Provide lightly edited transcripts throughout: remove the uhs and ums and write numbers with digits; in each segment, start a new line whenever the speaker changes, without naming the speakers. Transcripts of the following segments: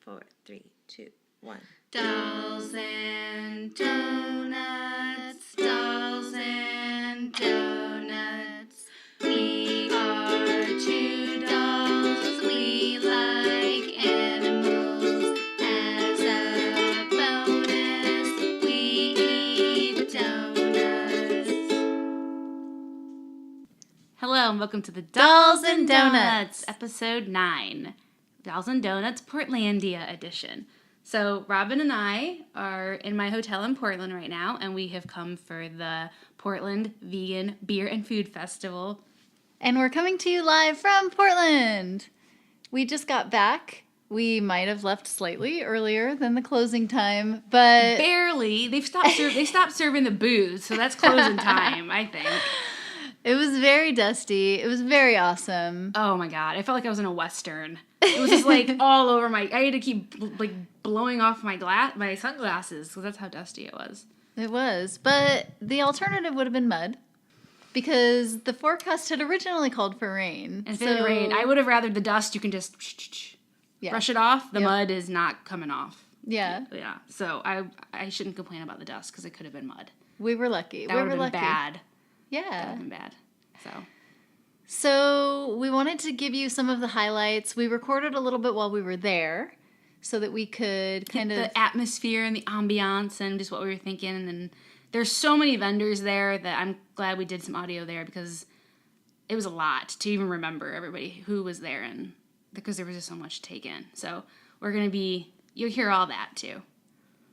4, 3, 2, 1.
Dolls and donuts, dolls and donuts. We are two dolls, we like animals. As a bonus, we eat donuts.
Hello and welcome to the Dolls and Donuts, episode 9. Dolls and Donuts Portlandia edition. So Robin and I are in my hotel in Portland right now, and we have come for the Portland Vegan Beer and Food Festival.
And we're coming to you live from Portland. We just got back. We might have left slightly earlier than the closing time, but
Barely. They stopped serving the booze, so that's closing time, I think.
it was very dusty. It was very awesome.
Oh my god, I felt like I was in a Western. It was just like all over I had to keep like blowing off my sunglasses because that's how dusty it was.
It was, but the alternative would have been mud because the forecast had originally called for rain.
Instead of rain, I would have rather the dust. You can just brush it off. The mud is not coming off.
Yeah.
Yeah. So I shouldn't complain about the dust because it could have been mud.
We were lucky.
That would have been bad.
Yeah.
That would have been bad.
So we wanted to give you some of the highlights. We recorded a little bit while we were there so that we could kind of...
the atmosphere and the ambiance and just what we were thinking. And then there's so many vendors there that I'm glad we did some audio there because it was a lot to even remember everybody who was there and because there was just so much to take in. So you'll hear all that too.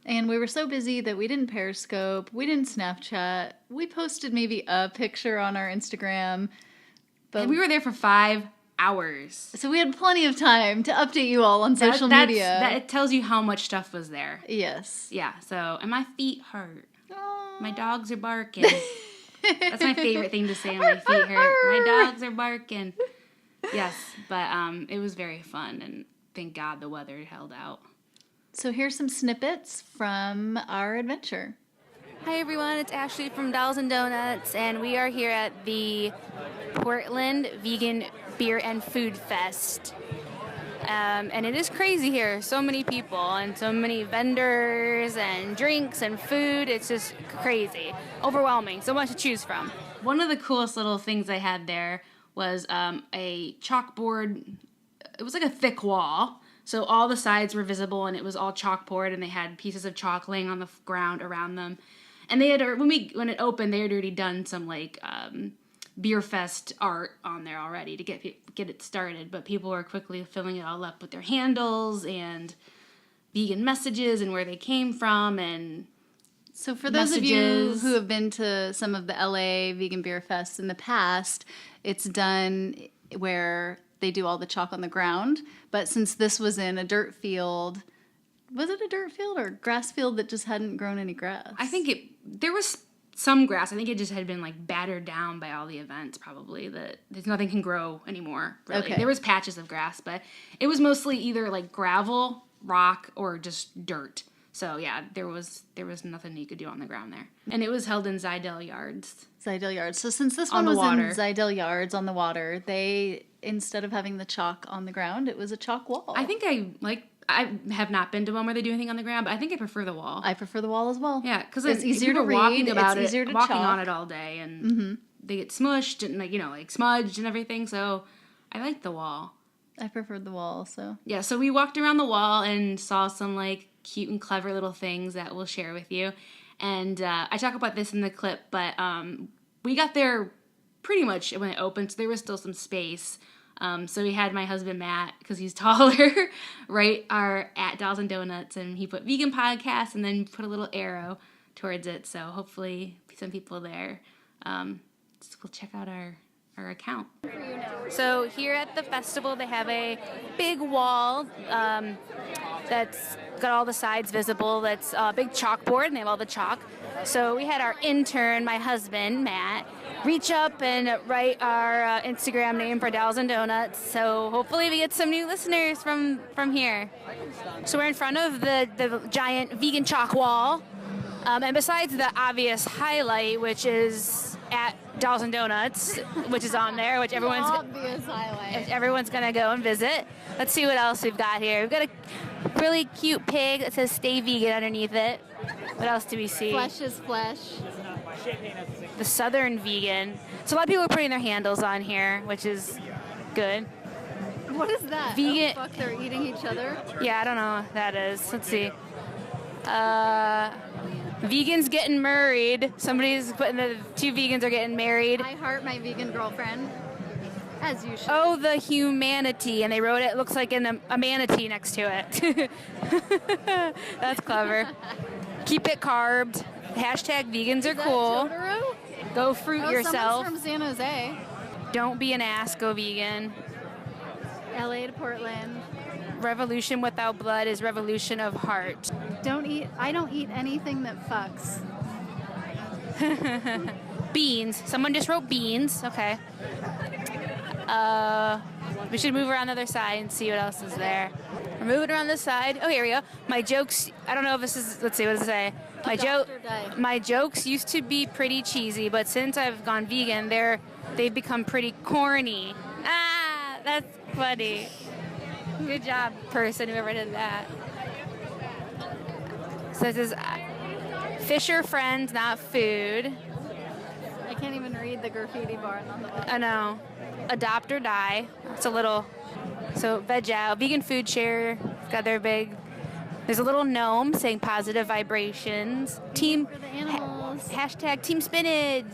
And we were so busy that we didn't Periscope, we didn't Snapchat. We posted maybe a picture on our Instagram. But
and we were there for 5 hours.
So we had plenty of time to update you all on social media.
That tells you how much stuff was there.
Yes.
Yeah, and my feet hurt.
Aww.
My dogs are barking. That's my favorite thing to say when my feet hurt. My dogs are barking. Yes, but it was very fun, and thank God the weather held out.
So here's some snippets from our adventure.
Hi everyone, it's Ashley from Dolls and Donuts, and we are here at the Portland Vegan Beer and Food Fest. And it is crazy here. So many people and so many vendors and drinks and food. It's just crazy. Overwhelming. So much to choose from.
One of the coolest little things I had there was a chalkboard. It was like a thick wall. So all the sides were visible and it was all chalkboard and they had pieces of chalk laying on the ground around them. And they had when it opened, they had already done some like beer fest art on there already to get it started. But people were quickly filling it all up with their handles and vegan messages and where they came from and
so for those of you who have been to some of the LA vegan beer fests in the past, it's done where they do all the chalk on the ground. But since this was in a dirt field. Was it a dirt field or a grass field that just hadn't grown any grass?
I think there was some grass. I think it just had been like battered down by all the events probably that there's nothing can grow anymore. Really. Okay. There was patches of grass, but it was mostly either like gravel, rock, or just dirt. So yeah, there was nothing you could do on the ground there. And it was held in Zidell Yards.
Zidell Yards. So since this one was in Zidell Yards on the water, they, instead of having the chalk on the ground, it was a chalk wall.
I think I have not been to one where they do anything on the ground, but I think I prefer the wall.
I prefer the wall as well.
Yeah, because
it's easier to read. Walking
on it all day, and they get smushed and like smudged and everything. So I like the wall.
I preferred the wall also.
Yeah, so we walked around the wall and saw some like cute and clever little things that we'll share with you. And I talk about this in the clip, but we got there pretty much when it opened, so there was still some space. So we had my husband, Matt, because he's taller, right, at Dolls and Donuts, and he put vegan podcast and then put a little arrow towards it. So hopefully some people there will check out our account.
So here at the festival, they have a big wall that's got all the sides visible. That's a big chalkboard, and they have all the chalk. So we had our intern, my husband, Matt, reach up and write our Instagram name for Dolls and Donuts. So hopefully we get some new listeners from here. So we're in front of the giant vegan chalk wall. And besides the obvious highlight, which is at Doughnuts, which is on there, which
Obvious highlight.
everyone's gonna go and visit. Let's see what else we've got here. We've got a really cute pig that says "Stay Vegan" underneath it. What else do we see?
Flesh is flesh.
The Southern Vegan. So a lot of people are putting their handles on here, which is good.
What is that?
Vegan-
Oh, fuck, they're eating each other?
Yeah, I don't know what that is. Let's see. Vegans getting married. Somebody's putting the two vegans are getting married.
I heart my vegan girlfriend. As you should.
Oh, the humanity. And they wrote it looks like a manatee next to it. That's clever. Keep it carbed. Hashtag vegans are cool.
Totoro?
Go fruit yourself.
Someone's from San Jose.
Don't be an ass, go vegan.
LA to Portland.
Revolution without blood is revolution of heart.
I don't eat anything that fucks.
Beans. Someone just wrote beans. Okay. We should move around the other side and see what else is there. We're moving around this side. Oh, here we go. My jokes. I don't know if this is. Let's see. What does it say? My jokes used to be pretty cheesy, but since I've gone vegan, they've become pretty corny. Ah, that's funny. Good job, person, whoever did that. So this is Fisher Friends, not food.
I can't even read the graffiti bar on the bottom.
I know. Adopt or die. It's a little. So veg out. Vegan food share. Got their big. There's a little gnome saying positive vibrations. Team.
For the animals.
Hashtag Team Spinach.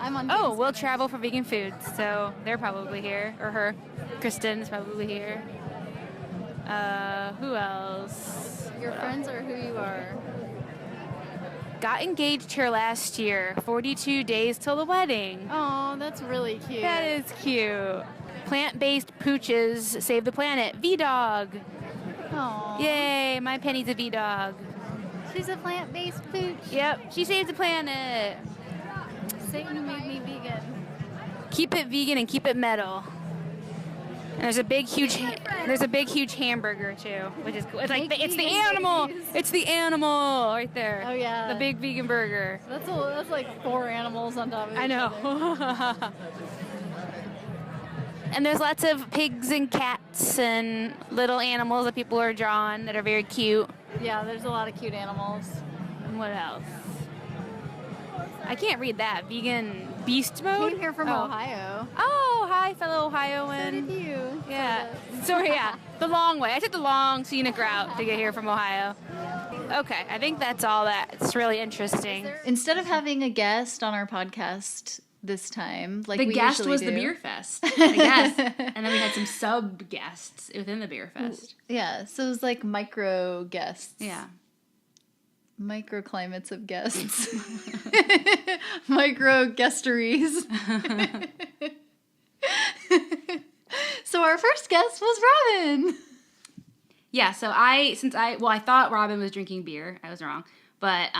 I'm on.
Oh, we'll travel for vegan food. So they're probably here. Or her. Kristen is probably here. Who else?
Your friends are who you are.
Got engaged here last year. 42 days till the wedding.
Oh, that's really cute.
That is cute. Plant-based pooches save the planet. V-Dog.
Oh.
Yay, my Penny's a V-Dog.
She's a plant-based pooch.
Yep, she saves the planet.
Satan who made me vegan.
Keep it vegan and keep it metal. And there's a big, huge hamburger too, which is cool. It's like it's the animal.
Babies.
It's the animal right there.
Oh yeah.
The big vegan burger.
That's like 4 animals on top of each
I know.
other.
And there's lots of pigs and cats and little animals that people are drawing that are very cute.
Yeah, there's a lot of cute animals.
And what else? I can't read that. Vegan beast mode?
Came here from Ohio.
Oh, hi, fellow
So
Ohioan.
did you.
Yeah. So, yeah, the long way. I took the long scenic route to get here from Ohio. Okay, I think that's all that's really interesting.
Instead of having a guest on our podcast this time, like
The
we
guest
usually
was
do,
the beer fest, I guess. And then we had some sub guests within the beer fest.
Yeah, so it was like micro guests.
Yeah.
Microclimates of guests. Micro guesteries. So our first guest was Robin.
Yeah, so I thought Robin was drinking beer. I was wrong. But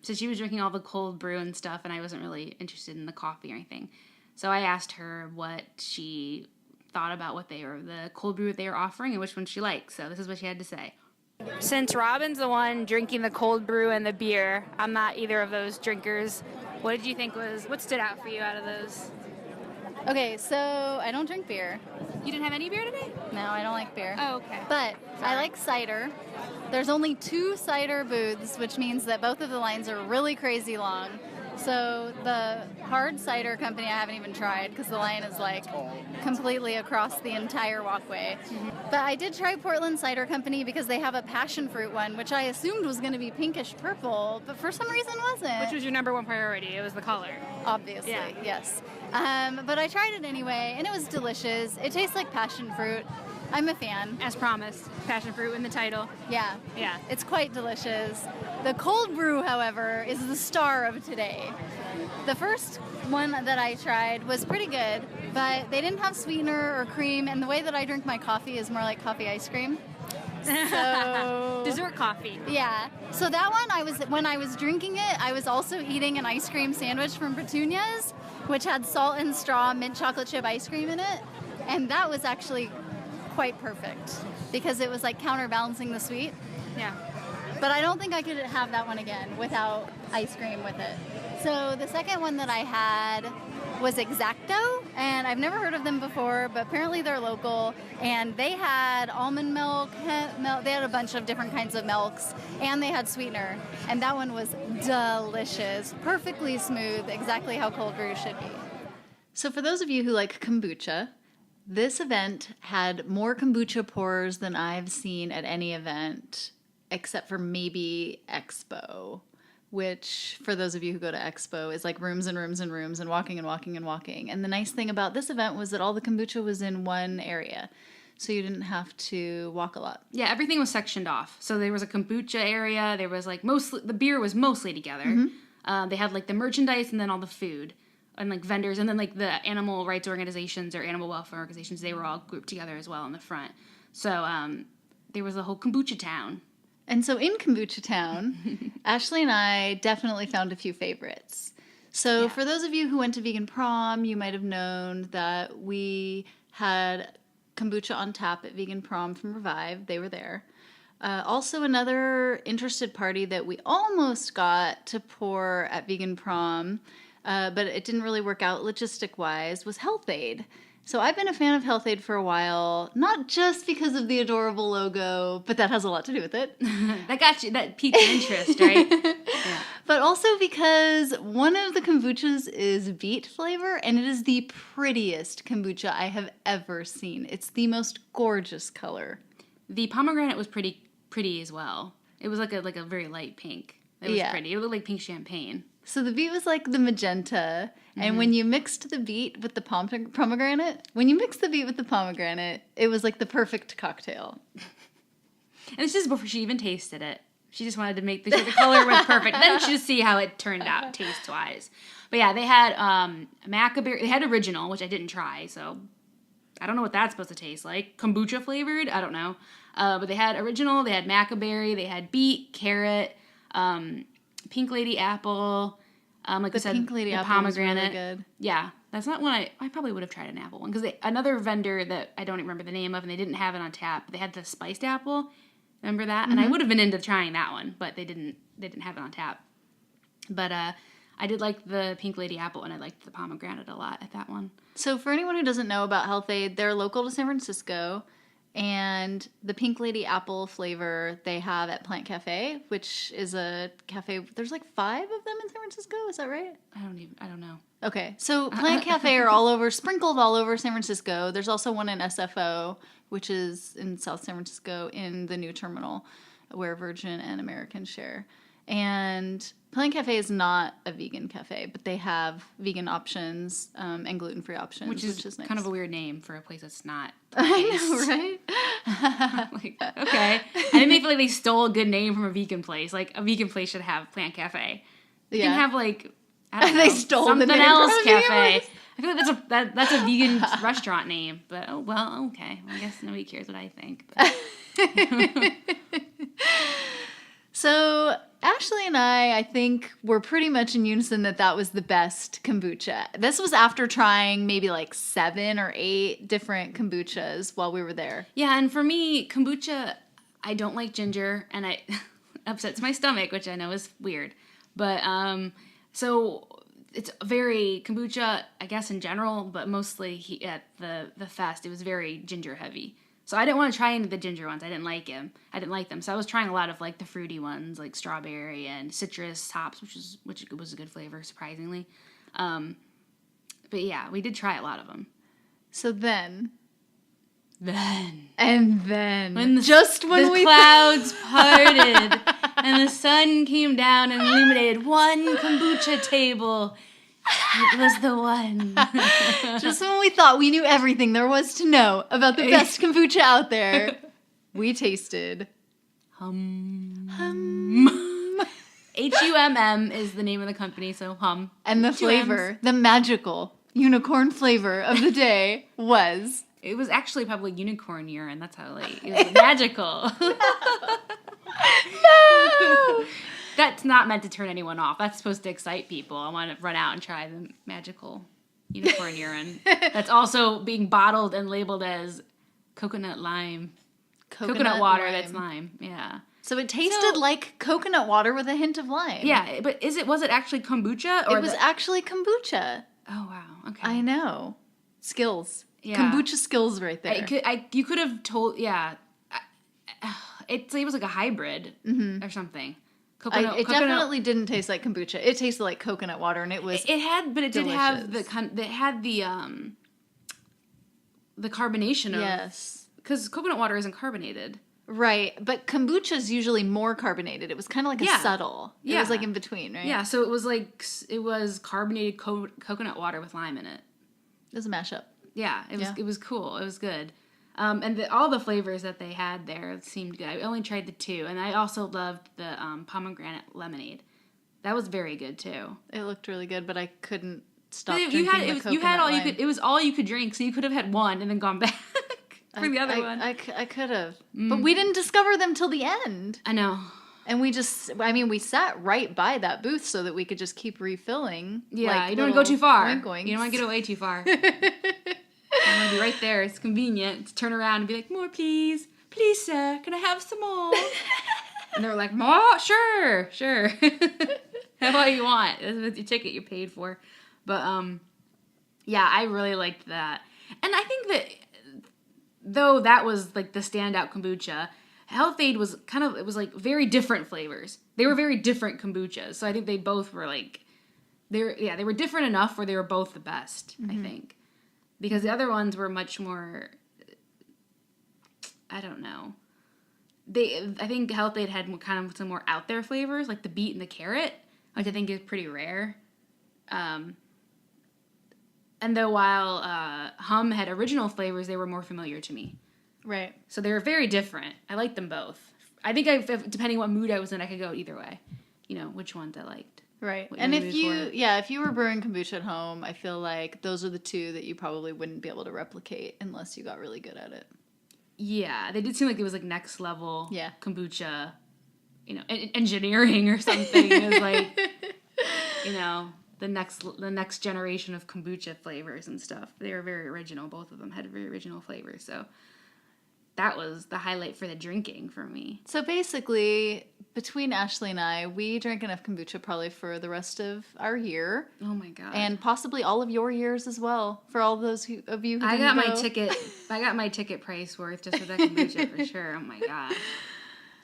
so she was drinking all the cold brew and stuff, and I wasn't really interested in the coffee or anything. So I asked her what she thought about the cold brew that they were offering and which one she liked. So this is what she had to say.
Since Robin's the one drinking the cold brew and the beer, I'm not either of those drinkers. What did you think what stood out for you out of those?
Okay, so I don't drink beer.
You didn't have any beer today?
No, I don't like beer.
Oh, okay.
But I like cider. There's only 2 cider booths, which means that both of the lines are really crazy long. So the hard cider company I haven't even tried because the line is like completely across the entire walkway. Mm-hmm. But I did try Portland Cider Company because they have a passion fruit one, which I assumed was going to be pinkish purple, but for some reason wasn't.
Which was your number one priority? It was the color.
Obviously,
Yeah.
yes. But I tried it anyway, and it was delicious. It tastes like passion fruit. I'm a fan.
As promised, passion fruit in the title.
Yeah.
Yeah.
It's quite delicious. The cold brew, however, is the star of today. The first one that I tried was pretty good, but they didn't have sweetener or cream, and the way that I drink my coffee is more like coffee ice cream. So
Dessert coffee.
yeah. So that one, when I was drinking it, I was also eating an ice cream sandwich from Petunia's, which had salt and straw mint chocolate chip ice cream in it, and that was actually quite perfect because it was like counterbalancing the sweet.
Yeah.
but I don't think I could have that one again without ice cream with it. So the second one that I had was Exacto, and I've never heard of them before, but apparently they're local, and they had almond milk, hemp milk, they had a bunch of different kinds of milks, and they had sweetener, and that one was delicious, perfectly smooth, exactly how cold brew should be. So for those of you who like kombucha, this event had more kombucha pourers than I've seen at any event, except for maybe Expo, which, for those of you who go to Expo, is like rooms and rooms and rooms and walking and walking and walking. And the nice thing about this event was that all the kombucha was in one area, so you didn't have to walk a lot.
Yeah, everything was sectioned off. So there was a kombucha area. There was like the beer was mostly together.
Mm-hmm.
They had like the merchandise and then all the food and like vendors. And then like the animal rights organizations or animal welfare organizations, they were all grouped together as well in the front. So there was a whole kombucha town.
And so in Kombucha Town, Ashley and I definitely found a few favorites. So for those of you who went to Vegan Prom, you might have known that we had kombucha on tap at Vegan Prom from Revive. They were there. Also another interested party that we almost got to pour at Vegan Prom, but it didn't really work out logistic-wise, was Health Aid. So I've been a fan of Health Aid for a while, not just because of the adorable logo, but that has a lot to do with it.
That piqued your interest, right? Yeah.
But also because one of the kombuchas is beet flavor, and it is the prettiest kombucha I have ever seen. It's the most gorgeous color.
The pomegranate was pretty as well. It was like a very light pink. It was pretty. It looked like pink champagne.
So the beet was like the magenta, and when you mixed the beet with the pomegranate, it was like the perfect cocktail.
And this is before she even tasted it. She just wanted to make sure the color was perfect. Then she just see how it turned out taste-wise. But yeah, they had macaberry. They had original, which I didn't try, so I don't know what that's supposed to taste like. Kombucha flavored? I don't know. But they had original, they had macaberry, they had beet, carrot, Pink Lady apple, like I said,
Pink Lady
the
apple
pomegranate.
was really good.
Yeah, that's not one I probably would have tried an apple one because another vendor that I don't even remember the name of and they didn't have it on tap. But they had the spiced apple. Remember that? And I would have been into trying that one, but they didn't have it on tap. But I did like the Pink Lady apple and I liked the pomegranate a lot at that one.
So for anyone who doesn't know about Health Aid, they're local to San Francisco. And the Pink Lady apple flavor they have at Plant Cafe, which is a cafe. There's like 5 of them in San Francisco. Is that right?
I don't know.
Okay. So Plant Cafe are sprinkled all over San Francisco. There's also one in SFO, which is in South San Francisco in the new terminal where Virgin and American share. And Plant Cafe is not a vegan cafe, but they have vegan options and gluten-free options, which is nice.
Kind of a weird name for a place that's not.
I know, right?
Like, okay. I didn't feel like they stole a good name from a vegan place. Like, a vegan place should have Plant Cafe. They can have, like, I don't know,
they stole
something
the name
else
from a
cafe.
vegan
I feel like that's a vegan restaurant name. But, oh, well, okay. Well, I guess nobody cares what I think.
So Ashley and I think, were pretty much in unison that was the best kombucha. This was after trying maybe like 7 or 8 different kombuchas while we were there.
Yeah, and for me, kombucha, I don't like ginger, and it upsets my stomach, which I know is weird. But, so it's very kombucha, I guess, in general, but mostly at the fest, it was very ginger heavy. So I didn't want to try any of the ginger ones. I didn't like them. So I was trying a lot of like the fruity ones, like strawberry and citrus hops, which was a good flavor, surprisingly. But yeah, we did try a lot of them.
So then
when
the
clouds parted and the sun came down and illuminated one kombucha table. It was the one.
Just when we thought we knew everything there was to know about the best kombucha out there, we tasted
Humm.
Humm.
Humm is the name of the company, so Humm.
And the flavor, the magical unicorn flavor of the day was...
It was actually probably unicorn urine. That's how it was magical.
No!
That's not meant to turn anyone off. That's supposed to excite people. I want to run out and try the magical unicorn urine. That's also being bottled and labeled as coconut lime. coconut water
lime.
that's lime. Yeah.
So it tasted like coconut water with a hint of lime.
Yeah, but was it actually kombucha? Or
it was actually kombucha.
Oh, wow. Okay.
I know. Skills.
Yeah.
Kombucha skills right there.
You could have told, yeah. It was like a hybrid or something.
It definitely didn't taste like kombucha. It tasted like coconut water, and it was
It did have
delicious.
the carbonation of.
Yes.
Because coconut water isn't carbonated.
Right, but kombucha is usually more carbonated. It was kind of like a subtle. It was
Yeah.
like in between, right?
Yeah, so it was carbonated coconut water with lime in it.
It was a mashup.
Yeah, it was cool. It was good. And all the flavors that they had there seemed good. I only tried the 2, and I also loved the pomegranate lemonade. That was very good too.
It looked really good, but I couldn't stop
You
drinking
had
the
you had all
coconut
you
lime.
could. It was all you could drink, so you could have had one and then gone back for the other one.
I could have. But we didn't discover them till the end.
I know.
And we sat right by that booth so that we could just keep refilling.
Yeah,
like
you don't want to go too far.
oink-oinks.
You don't want to get away too far. You want to be right there. It's convenient to turn around and be like, more, please. Please, sir, can I have some more? And they're like, more? Sure. Have all you want. That's your ticket you paid for. But, yeah, I really liked that. And I think that, though that was, like, the standout kombucha, Health Aid was it was, like, very different flavors. They were very different kombuchas. So I think they both were, like, they were different enough where they were both the best, I think. Because the other ones were much more, I don't know. I think Health Aid had kind of some more out there flavors, like the beet and the carrot, which I think is pretty rare. And though while Humm had original flavors, they were more familiar to me.
Right.
So they were very different. I liked them both. I think depending what mood I was in, I could go either way. You know, which ones I liked.
Right.
What
And
your
if
mood for.
if you were brewing kombucha at home, I feel like those are the 2 that you probably wouldn't be able to replicate unless you got really good at it.
Yeah, they did seem like it was like next level kombucha, engineering or something. It was like, the next generation of kombucha flavors and stuff. They were very original. Both of them had very original flavors. So that was the highlight for the drinking for me.
So basically, between Ashley and I, we drank enough kombucha probably for the rest of our year.
Oh my god!
And possibly all of your years as well. For all those of you who
I
didn't
got
go.
my ticket. I got my ticket price worth just for that kombucha for sure. Oh my god,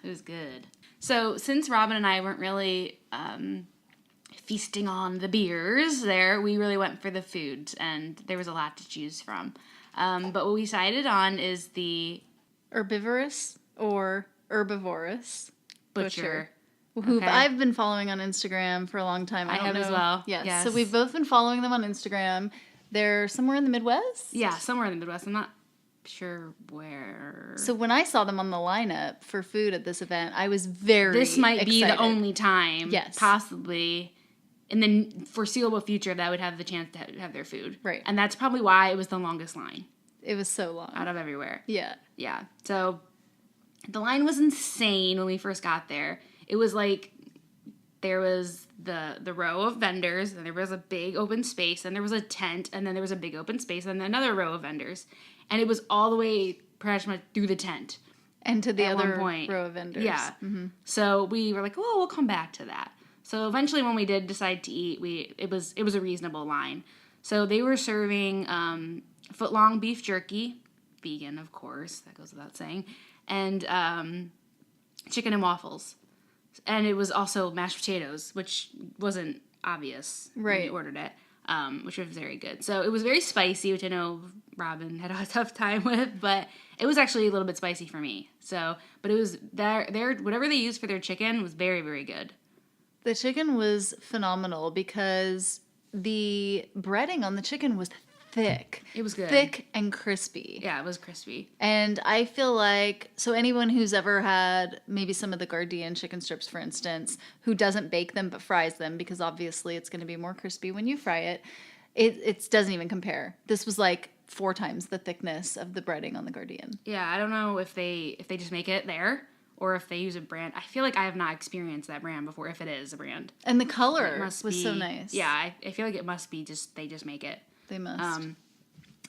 it was good. So since Robin and I weren't really feasting on the beers there, we really went for the foods, and there was a lot to choose from. But what we decided on is the
Herbivorous or Herbivorous
Butcher.
who
Okay.
I've been following on Instagram for a long time.
I
don't
have
know.
as well.
Yes.
Yes.
So we've both been following them on Instagram. They're somewhere in the Midwest.
Yeah, somewhere in the Midwest. I'm not sure where.
So when I saw them on the lineup for food at this event, I was very
This might be the
excited.
only time,
Yes.
possibly, in the foreseeable future that I would have the chance to have their food.
Right.
And that's probably why it was the longest line
It was so long.
out of everywhere.
Yeah.
Yeah. So the line was insane when we first got there. It was like there was the row of vendors, and there was a big open space, and there was a tent, and then there was a big open space, and then another row of vendors. And it was all the way pretty much through the tent.
And to the
At
other
one point.
row of vendors.
Yeah. So we were like, oh, we'll come back to that. So eventually when we did decide to eat, it was a reasonable line. So they were serving foot-long beef jerky, vegan, of course, that goes without saying, and chicken and waffles. And it was also mashed potatoes, which wasn't obvious when
Right.
we ordered it, which was very good. So it was very spicy, which I know Robin had a tough time with, but it was actually a little bit spicy for me. So, but it was their whatever they used for their chicken was very, very good.
The chicken was phenomenal because the breading on the chicken was thick.
It was good.
Thick and crispy.
Yeah, it was crispy.
And I feel like, so anyone who's ever had maybe some of the Gardein chicken strips, for instance, who doesn't bake them but fries them, because obviously it's going to be more crispy when you fry it, it doesn't even compare. This was like 4 times the thickness of the breading on the Gardein.
Yeah, I don't know if they just make it there or if they use a brand. I feel like I have not experienced that brand before, if it is a brand.
And the
It
color
must
was
be,
so nice.
Yeah, I feel like it must be they just make it.
They must.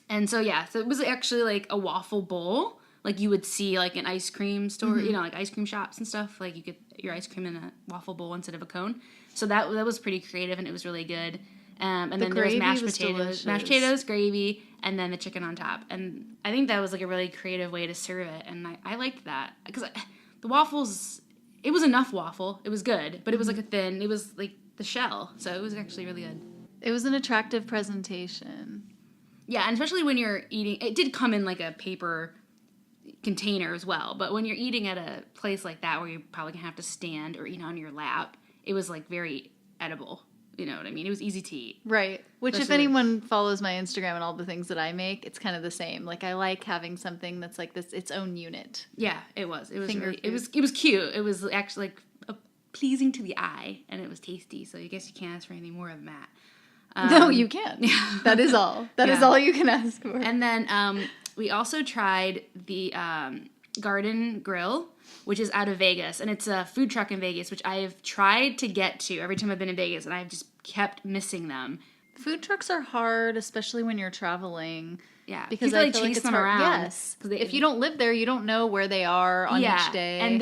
And so, yeah, so it was actually like a waffle bowl like you would see like an ice cream store, you know, like ice cream shops and stuff. Like you get your ice cream in a waffle bowl instead of a cone. So that was pretty creative, and it was really good. And then there was mashed potatoes, gravy, and then the chicken on top. And I think that was like a really creative way to serve it, and I liked that because the waffles, it was enough waffle. It was good, but it was like it was like the shell, so it was actually really good.
It was an attractive presentation.
Yeah, and especially when you're eating, it did come in like a paper container as well, but when you're eating at a place like that where you're probably gonna have to stand or eat on your lap, it was like very edible. You know what I mean? It was easy to eat.
Right. Which if anyone follows my Instagram and all the things that I make, it's kind of the same. Like I like having something that's like its own unit.
Yeah, it was. It was really, it was cute. It was actually like pleasing to the eye, and it was tasty. So I guess you can't ask for anything more than that.
No, you can't. Yeah. That is all. That is all you can ask for.
And then we also tried the Garden Grill, which is out of Vegas, and it's a food truck in Vegas, which I have tried to get to every time I've been in Vegas, and I've just kept missing them.
Food trucks are hard, especially when you're traveling.
Yeah,
because I feel like it's hard. Yes, if you don't live there, you don't know where they are on each day.
And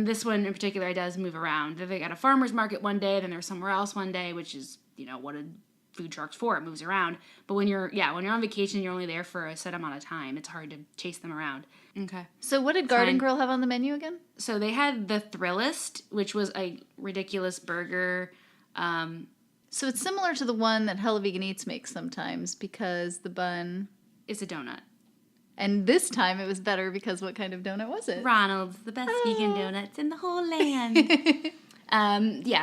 this one in particular does move around. They got a farmer's market one day, then they're somewhere else one day, which is what a food truck's for. It moves around. But when you're on vacation, you're only there for a set amount of time. It's hard to chase them around. Okay.
So what did Garden Grill have on the menu again?
So they had the Thrillist, which was a ridiculous burger.
So it's similar to the one that Hella Vegan Eats makes sometimes because the bun
is a donut.
And this time it was better because what kind of donut was it?
Ronald's, the best vegan donuts in the whole land.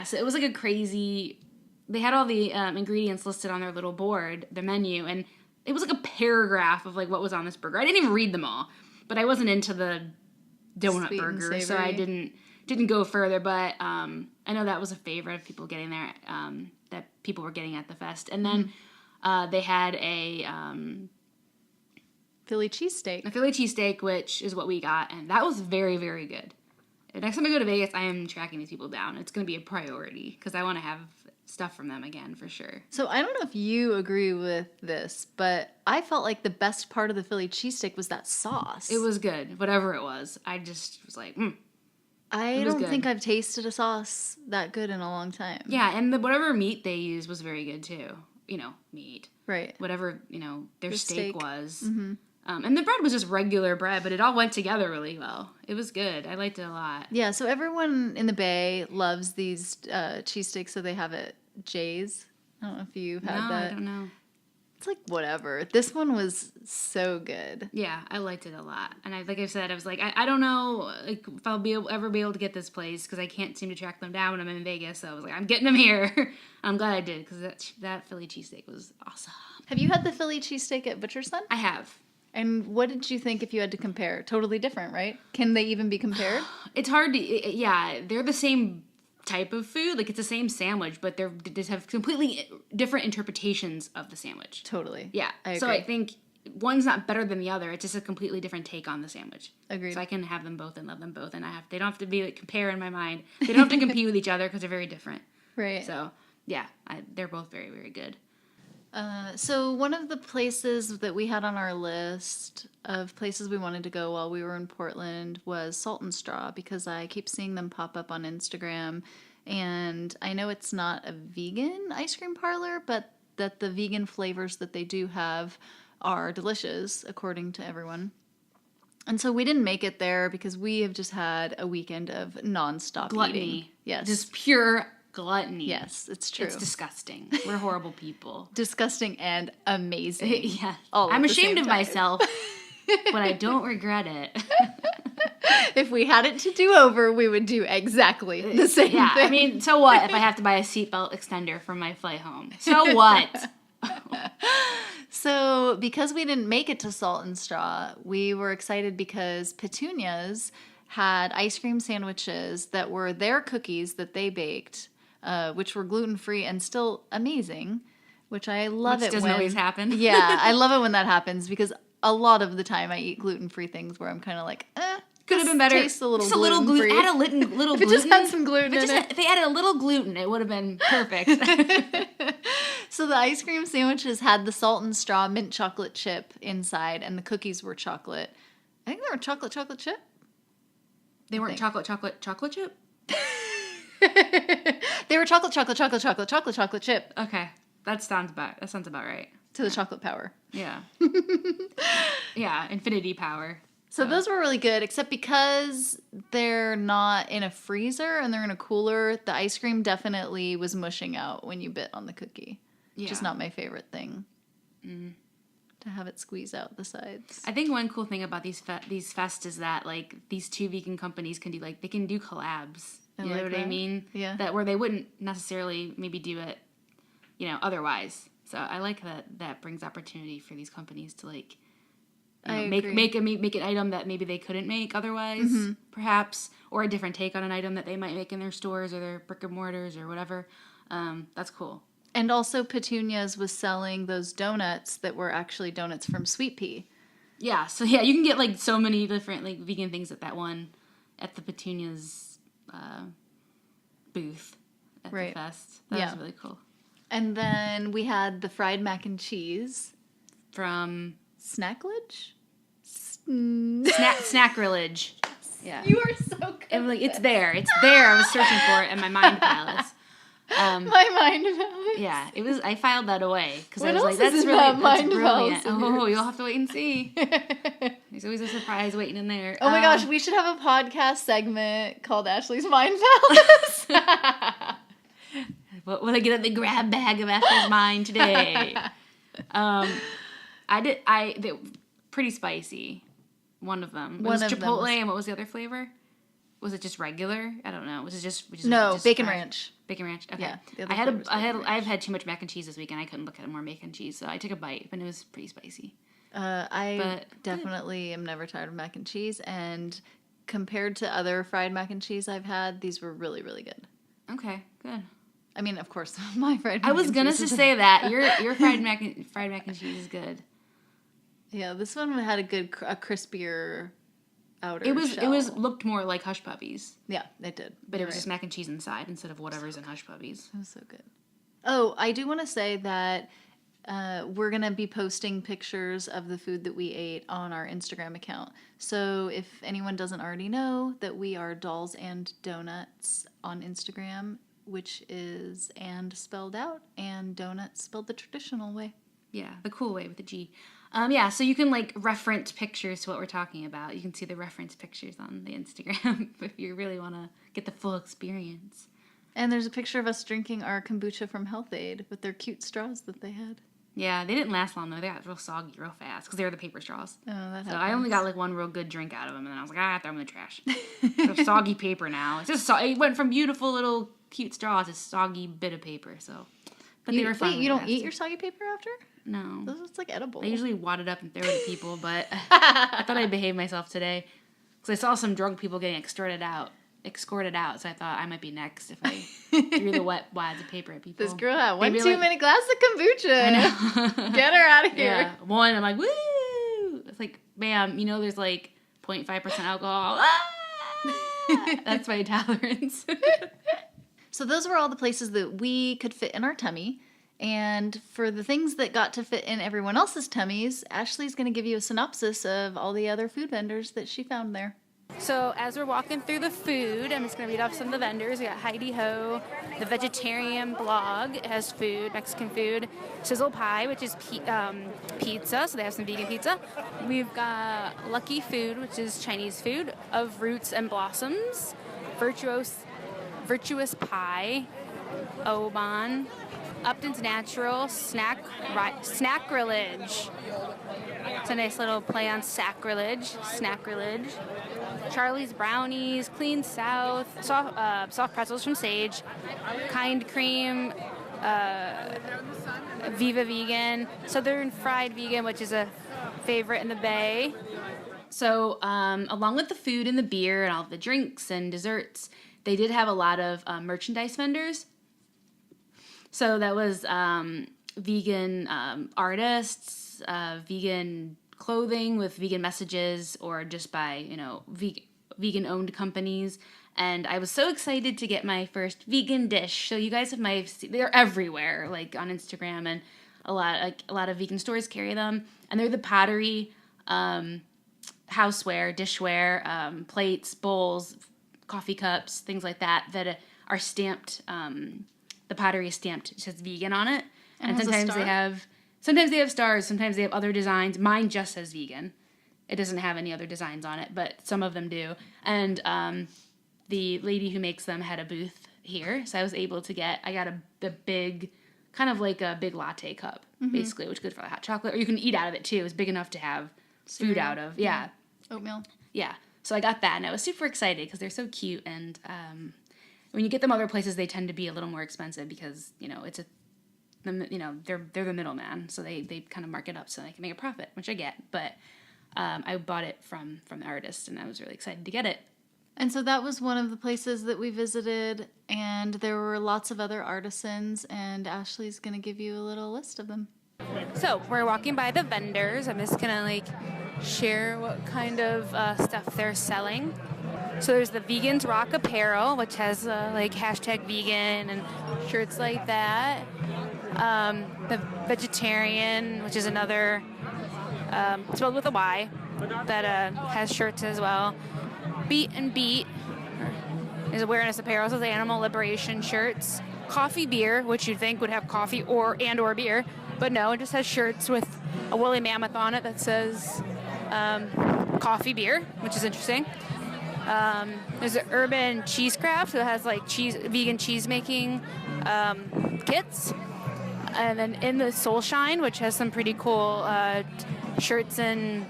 So it was like a crazy... They had all the ingredients listed on their little board, the menu, and it was like a paragraph of like what was on this burger. I didn't even read them all, but I wasn't into the donut
Sweet
burger, so I didn't go further. But I know that was a favorite of people getting there, that people were getting at the fest. And then they had a
Philly cheesesteak.
A Philly cheesesteak, which is what we got, and that was very, very good. Next time I go to Vegas, I am tracking these people down. It's going to be a priority because I want to have stuff from them again for sure.
So I don't know if you agree with this, but I felt like the best part of the Philly cheesesteak was that sauce.
It was good, whatever it was. I just was like,
I don't think I've tasted a sauce that good in a long time.
Yeah, and whatever meat they used was very good too. Meat.
Right.
Whatever, their steak was. Mm-hmm. And the bread was just regular bread, but it all went together really well. It was good. I liked it a lot.
Yeah, so everyone in the Bay loves these cheesesteaks, so they have it Jay's. I don't know if you've had that.
I don't know.
It's like whatever. This one was so good.
Yeah, I liked it a lot. And I was like, I don't know if I'll ever be able to get this place because I can't seem to track them down when I'm in Vegas. So I was like, I'm getting them here. I'm glad I did because that Philly cheesesteak was awesome.
Have you had the Philly cheesesteak at Butcher's Son?
I have.
And what did you think if you had to compare? Totally different, right? Can they even be compared?
It's hard to, they're the same type of food. Like, it's the same sandwich, but they just have completely different interpretations of the sandwich.
Totally.
Yeah.
I agree.
So I think one's not better than the other. It's just a completely different take on the sandwich.
Agreed.
So I can have them both and love them both. And they don't have to be like compare in my mind. They don't have to compete with each other because they're very different.
Right.
So, yeah, they're both very, very good.
So one of the places that we had on our list of places we wanted to go while we were in Portland was Salt and Straw because I keep seeing them pop up on Instagram. And I know it's not a vegan ice cream parlor, but that the vegan flavors that they do have are delicious, according to everyone. And so we didn't make it there because we have just had a weekend of nonstop
Gluttony.
eating. Yes.
Just pure gluttony.
Yes, it's true.
It's disgusting. We're horrible people.
Disgusting and amazing.
Yeah.
All
I'm
at the
ashamed
same
of
time.
myself, but I don't regret it.
If we had it to do over, we would do exactly the same thing.
I mean, so what if I have to buy a seatbelt extender for my flight home? So what?
So because we didn't make it to Salt and Straw, we were excited because Petunia's had ice cream sandwiches that were their cookies that they baked, which were gluten-free and still amazing, which I love
Which doesn't always happen.
Yeah, I love it when that happens because a lot of the time I eat gluten-free things where I'm kind of like,
could have been better.
Tastes a little
just a little gluten. Add a little gluten.
If it just had some gluten in it.
If they added a little gluten, it would have been perfect.
So the ice cream sandwiches had the Salt and Straw mint chocolate chip inside, and the cookies were chocolate. I think they were chocolate chip.
They weren't chocolate chip?
They were chocolate chip
Okay. That sounds about right.
to the chocolate power.
Yeah. Yeah, infinity power.
So those were really good, except because they're not in a freezer and they're in a cooler, the ice cream definitely was mushing out when you bit on the cookie.
Yeah.
Which is not my favorite thing. To have it squeeze out the sides.
I think one cool thing about these fests is that like these two vegan companies can do they can do collabs. You know what I mean?
Yeah.
That where they wouldn't necessarily maybe do it, otherwise. So I like that brings opportunity for these companies to make an item that maybe they couldn't make otherwise, perhaps, or a different take on an item that they might make in their stores or their brick and mortars or whatever. That's cool.
And also Petunia's was selling those donuts that were actually donuts from Sweet Pea.
Yeah, so yeah, you can get so many different vegan things at the Petunia's booth at the fest. That was really cool.
And then we had the fried mac and cheese
from
Snacklage?
Snackrillage. Yeah.
You are so good.
It's there. I was searching for it in my mind palace.
My mind palace.
Yeah, it was. I filed that away because I was
else
that's
is in
really
that
that's
mind
brilliant.
palace of
Oh,
yours?
you'll have to wait and see. There's always a surprise waiting in there.
Oh my gosh, we should have a podcast segment called Ashley's Mind Palace.
What will I get at the grab bag of Ashley's mind today? They pretty spicy. One of them. It was Chipotle, and what was the other flavor? Was it just regular? I don't know. Was it just
No,
just
bacon
fresh?
ranch.
Bacon ranch. Okay.
Yeah, the other
I've
flavor's
had too much mac and cheese this week, and I couldn't look at more mac and cheese, so I took a bite, but it was pretty spicy.
I definitely am never tired of mac and cheese, and compared to other fried mac and cheese I've had, these were really, really good.
Okay, good.
I mean, of course, my fried mac
I was
and
gonna
cheese
just
is-
say that your fried mac and cheese is good.
Yeah, this one had a crispier outer
It
shell.
looked more like Hush Puppies,
Yeah, it did.
but it
You're
was
right.
just mac and cheese inside instead of whatever's in Hush Puppies.
It was so good. Oh, I do want to say that we're going to be posting pictures of the food that we ate on our Instagram account. So if anyone doesn't already know, that we are Dolls and Doughnuts on Instagram, which is and spelled out, and donuts spelled the traditional way.
Yeah, the cool way with the G. Yeah, so you can reference pictures to what we're talking about. You can see the reference pictures on the Instagram if you really want to get the full experience.
And there's a picture of us drinking our kombucha from Health Aid with their cute straws that they had.
Yeah, they didn't last long though. They got real soggy real fast because they were the paper straws.
Oh, that
So I only got one real good drink out of them, and then I was like, throw them in the trash. They're soggy paper now. It's just it went from beautiful little cute straws to soggy bit of paper. So, but they were fun.
Wait, you don't eat your soggy paper after?
No.
It's like edible.
I usually wad it up and throw it at people, but I thought I'd behave myself today because I saw some drunk people getting escorted out. So I thought I might be next if I threw the wet wads of paper at people.
This girl had one
Maybe
too many glasses of kombucha.
I know.
Get her out of here.
Yeah, one. I'm like, woo! It's like, bam. There's 0.5% alcohol. Ah! That's my tolerance.
So those were all the places that we could fit in our tummy. And for the things that got to fit in everyone else's tummies, Ashley's going to give you a synopsis of all the other food vendors that she found there.
So as we're walking through the food, I'm just going to read off some of the vendors. We got Heidi Ho, the vegetarian blog. It has food, Mexican food. Sizzle Pie, which is pizza, so they have some vegan pizza. We've got Lucky Food, which is Chinese food, Of Roots and Blossoms. Virtuous Pie, Oban. Upton's Natural, Snackrillage. It's a nice little play on sacrilege. Charlie's Brownies, Clean South, soft pretzels from Sage, Kind Cream, Viva Vegan, Southern Fried Vegan, which is a favorite in the Bay.
So, along with the food and the beer and all the drinks and desserts, they did have a lot of merchandise vendors. So that was vegan artists, vegan clothing with vegan messages, or just by, vegan-owned companies. And I was so excited to get my first vegan dish. So you guys they're everywhere, on Instagram, and a lot of vegan stores carry them. And they're the pottery houseware, dishware, plates, bowls, coffee cups, things like that are stamped. The pottery is stamped. It says vegan on it. And sometimes they have stars. Sometimes they have other designs. Mine just says vegan. It doesn't have any other designs on it, but some of them do. And the lady who makes them had a booth here, so I was able to I got the big, kind of like a big latte cup, basically, which is good for hot chocolate. Or you can eat out of it, too. It was big enough to have food out of. Yeah.
Oatmeal.
Yeah. So I got that, and I was super excited because they're so cute. And when you get them other places, they tend to be a little more expensive because, they're the middleman, so they kind of mark it up so they can make a profit, which I get. But I bought it from the artist, and I was really excited to get it.
And so that was one of the places that we visited, and there were lots of other artisans, and Ashley's going to give you a little list of them.
So we're walking by the vendors. I'm just going to share what kind of stuff they're selling. So there's the Vegans Rock Apparel, which has #vegan and shirts like that. The Vegetarian, which is another, spelled with a Y, that has shirts as well. Beat and Beat is awareness apparel, so the animal liberation shirts. Coffee Beer, which you'd think would have coffee or beer, but no, it just has shirts with a woolly mammoth on it that says Coffee Beer, which is interesting. There's an Urban Cheese Craft that has vegan cheese making kits. And then in the Soul Shine, which has some pretty cool shirts and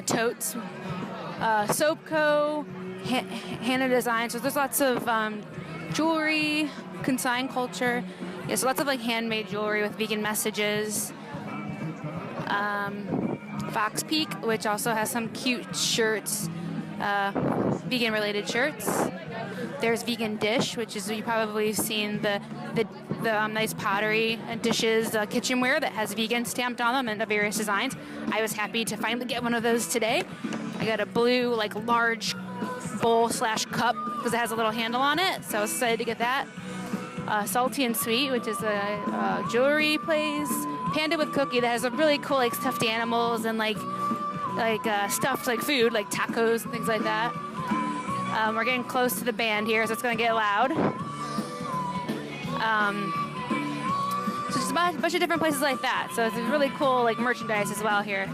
totes. Soap Co., Hannah Design. So there's lots of jewelry, consign culture. Yeah, so lots of handmade jewelry with vegan messages. Fox Peak, which also has some cute shirts, vegan related shirts. There's Vegan Dish, which is, you probably seen the nice pottery and dishes, kitchenware that has vegan stamped on them and the various designs. I was happy to finally get one of those today. I got a blue, large bowl/cup because it has a little handle on it, so I was excited to get that. Salty and Sweet, which is a jewelry place. Panda with Cookie that has a really cool stuffed animals and stuffed food, like tacos and things like that. We're getting close to the band here, so it's going to get loud. So just a bunch of different places like that. So it's really cool merchandise as well here.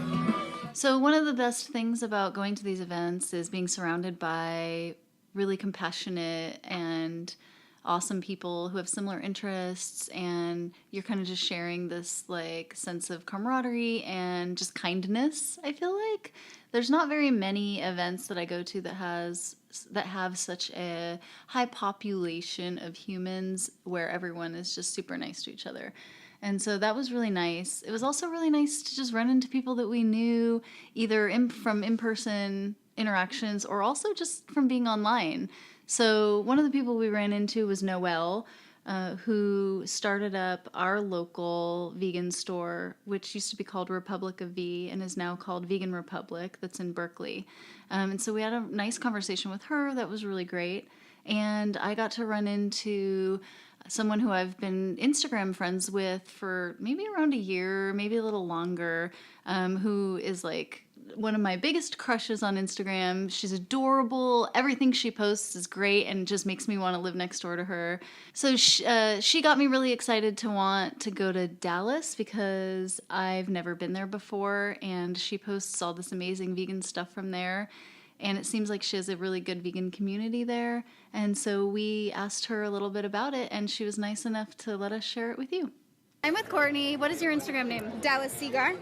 So one of the best things about going to these events is being surrounded by really compassionate and awesome people who have similar interests, and you're kind of just sharing this sense of camaraderie and just kindness. I feel like there's not very many events that I go to that have such a high population of humans where everyone is just super nice to each other. And so that was really nice. It was also really nice to just run into people that we knew either from in-person interactions or also just from being online. So one of the people we ran into was Noelle, who started up our local vegan store, which used to be called Republic of V and is now called Vegan Republic, that's in Berkeley. And so we had a nice conversation with her that was really great. And I got to run into someone who I've been Instagram friends with for maybe around a year, maybe a little longer, who is one of my biggest crushes on Instagram. She's adorable. Everything she posts is great and just makes me want to live next door to her. So she got me really excited to want to go to Dallas because I've never been there before, and she posts all this amazing vegan stuff from there. And it seems like she has a really good vegan community there. And so we asked her a little bit about it, and she was nice enough to let us share it with you.
I'm with Courtney. What is your Instagram name?
Dallas Cigar.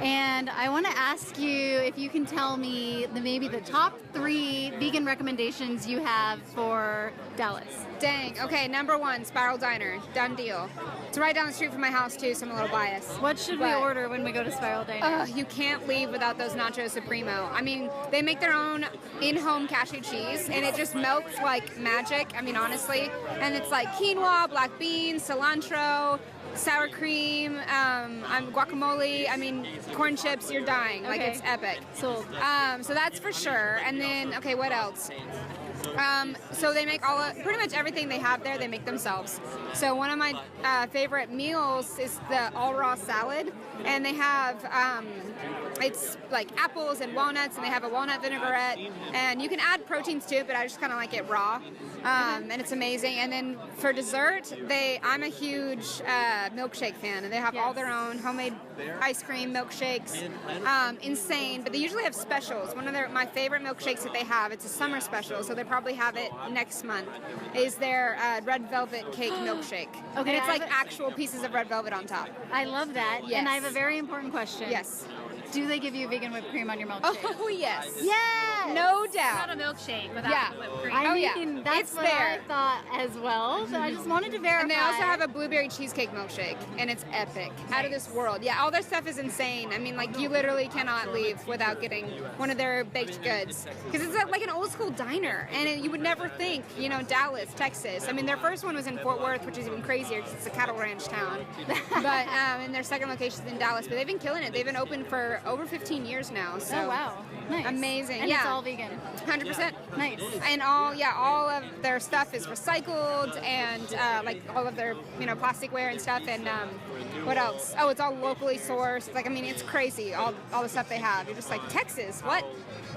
And I want to ask you if you can tell me maybe the top 3 vegan recommendations you have for Dallas.
Dang. Okay, number 1, Spiral Diner. Done deal. It's right down the street from my house, too, so I'm a little biased.
What should we order when we go to Spiral Diner?
You can't leave without those Nacho Supremo. I mean, they make their own in-home cashew cheese, and it just melts like magic, honestly. And it's quinoa, black beans, cilantro, sour cream, guacamole, corn chips, you're dying.
Okay.
It's epic.
Sold.
So that's for sure. And then, okay, what else? So they make pretty much everything they have there, they make themselves. So one of my favorite meals is the all raw salad, and they have it's like apples and walnuts, and they have a walnut vinaigrette, and you can add proteins to it, but I just kind of like it raw, and it's amazing. And then for dessert, I'm a huge milkshake fan, and they have all their own homemade ice cream milkshakes, insane. But they usually have specials. One of my favorite milkshakes that they have, it's a summer special, so they probably have it next month, is their red velvet cake milkshake.
Okay,
and it's like actual pieces of red velvet on top.
I love that.
Yes.
And I have a very important question.
Yes.
Do they give you vegan whipped cream on your milkshake?
Oh, yes.
Yes!
No
It's
doubt.
not a milkshake without whipped cream.
I
yeah.
mean, that's
It's
what
there.
I thought as well. So I just wanted to verify.
And they also have a blueberry cheesecake milkshake, and it's epic. Out of this world. Yeah, all their stuff is insane. I mean, like, you literally cannot leave without getting one of their baked goods. Because it's like an old school diner, and you would never think, Dallas, Texas. I mean, their first one was in Fort Worth, which is even crazier because it's a cattle ranch town. But and their second location is in Dallas. But they've been killing it. They've been open for over 15 years now. So
Oh, wow. Nice.
amazing.
And
yeah.
it's all vegan.
100%.
Nice.
And all of their stuff is recycled, and like all of their plasticware and stuff. And what else? Oh, it's all locally sourced. Like, I mean, it's crazy. All the stuff they have. You're just like, Texas, what?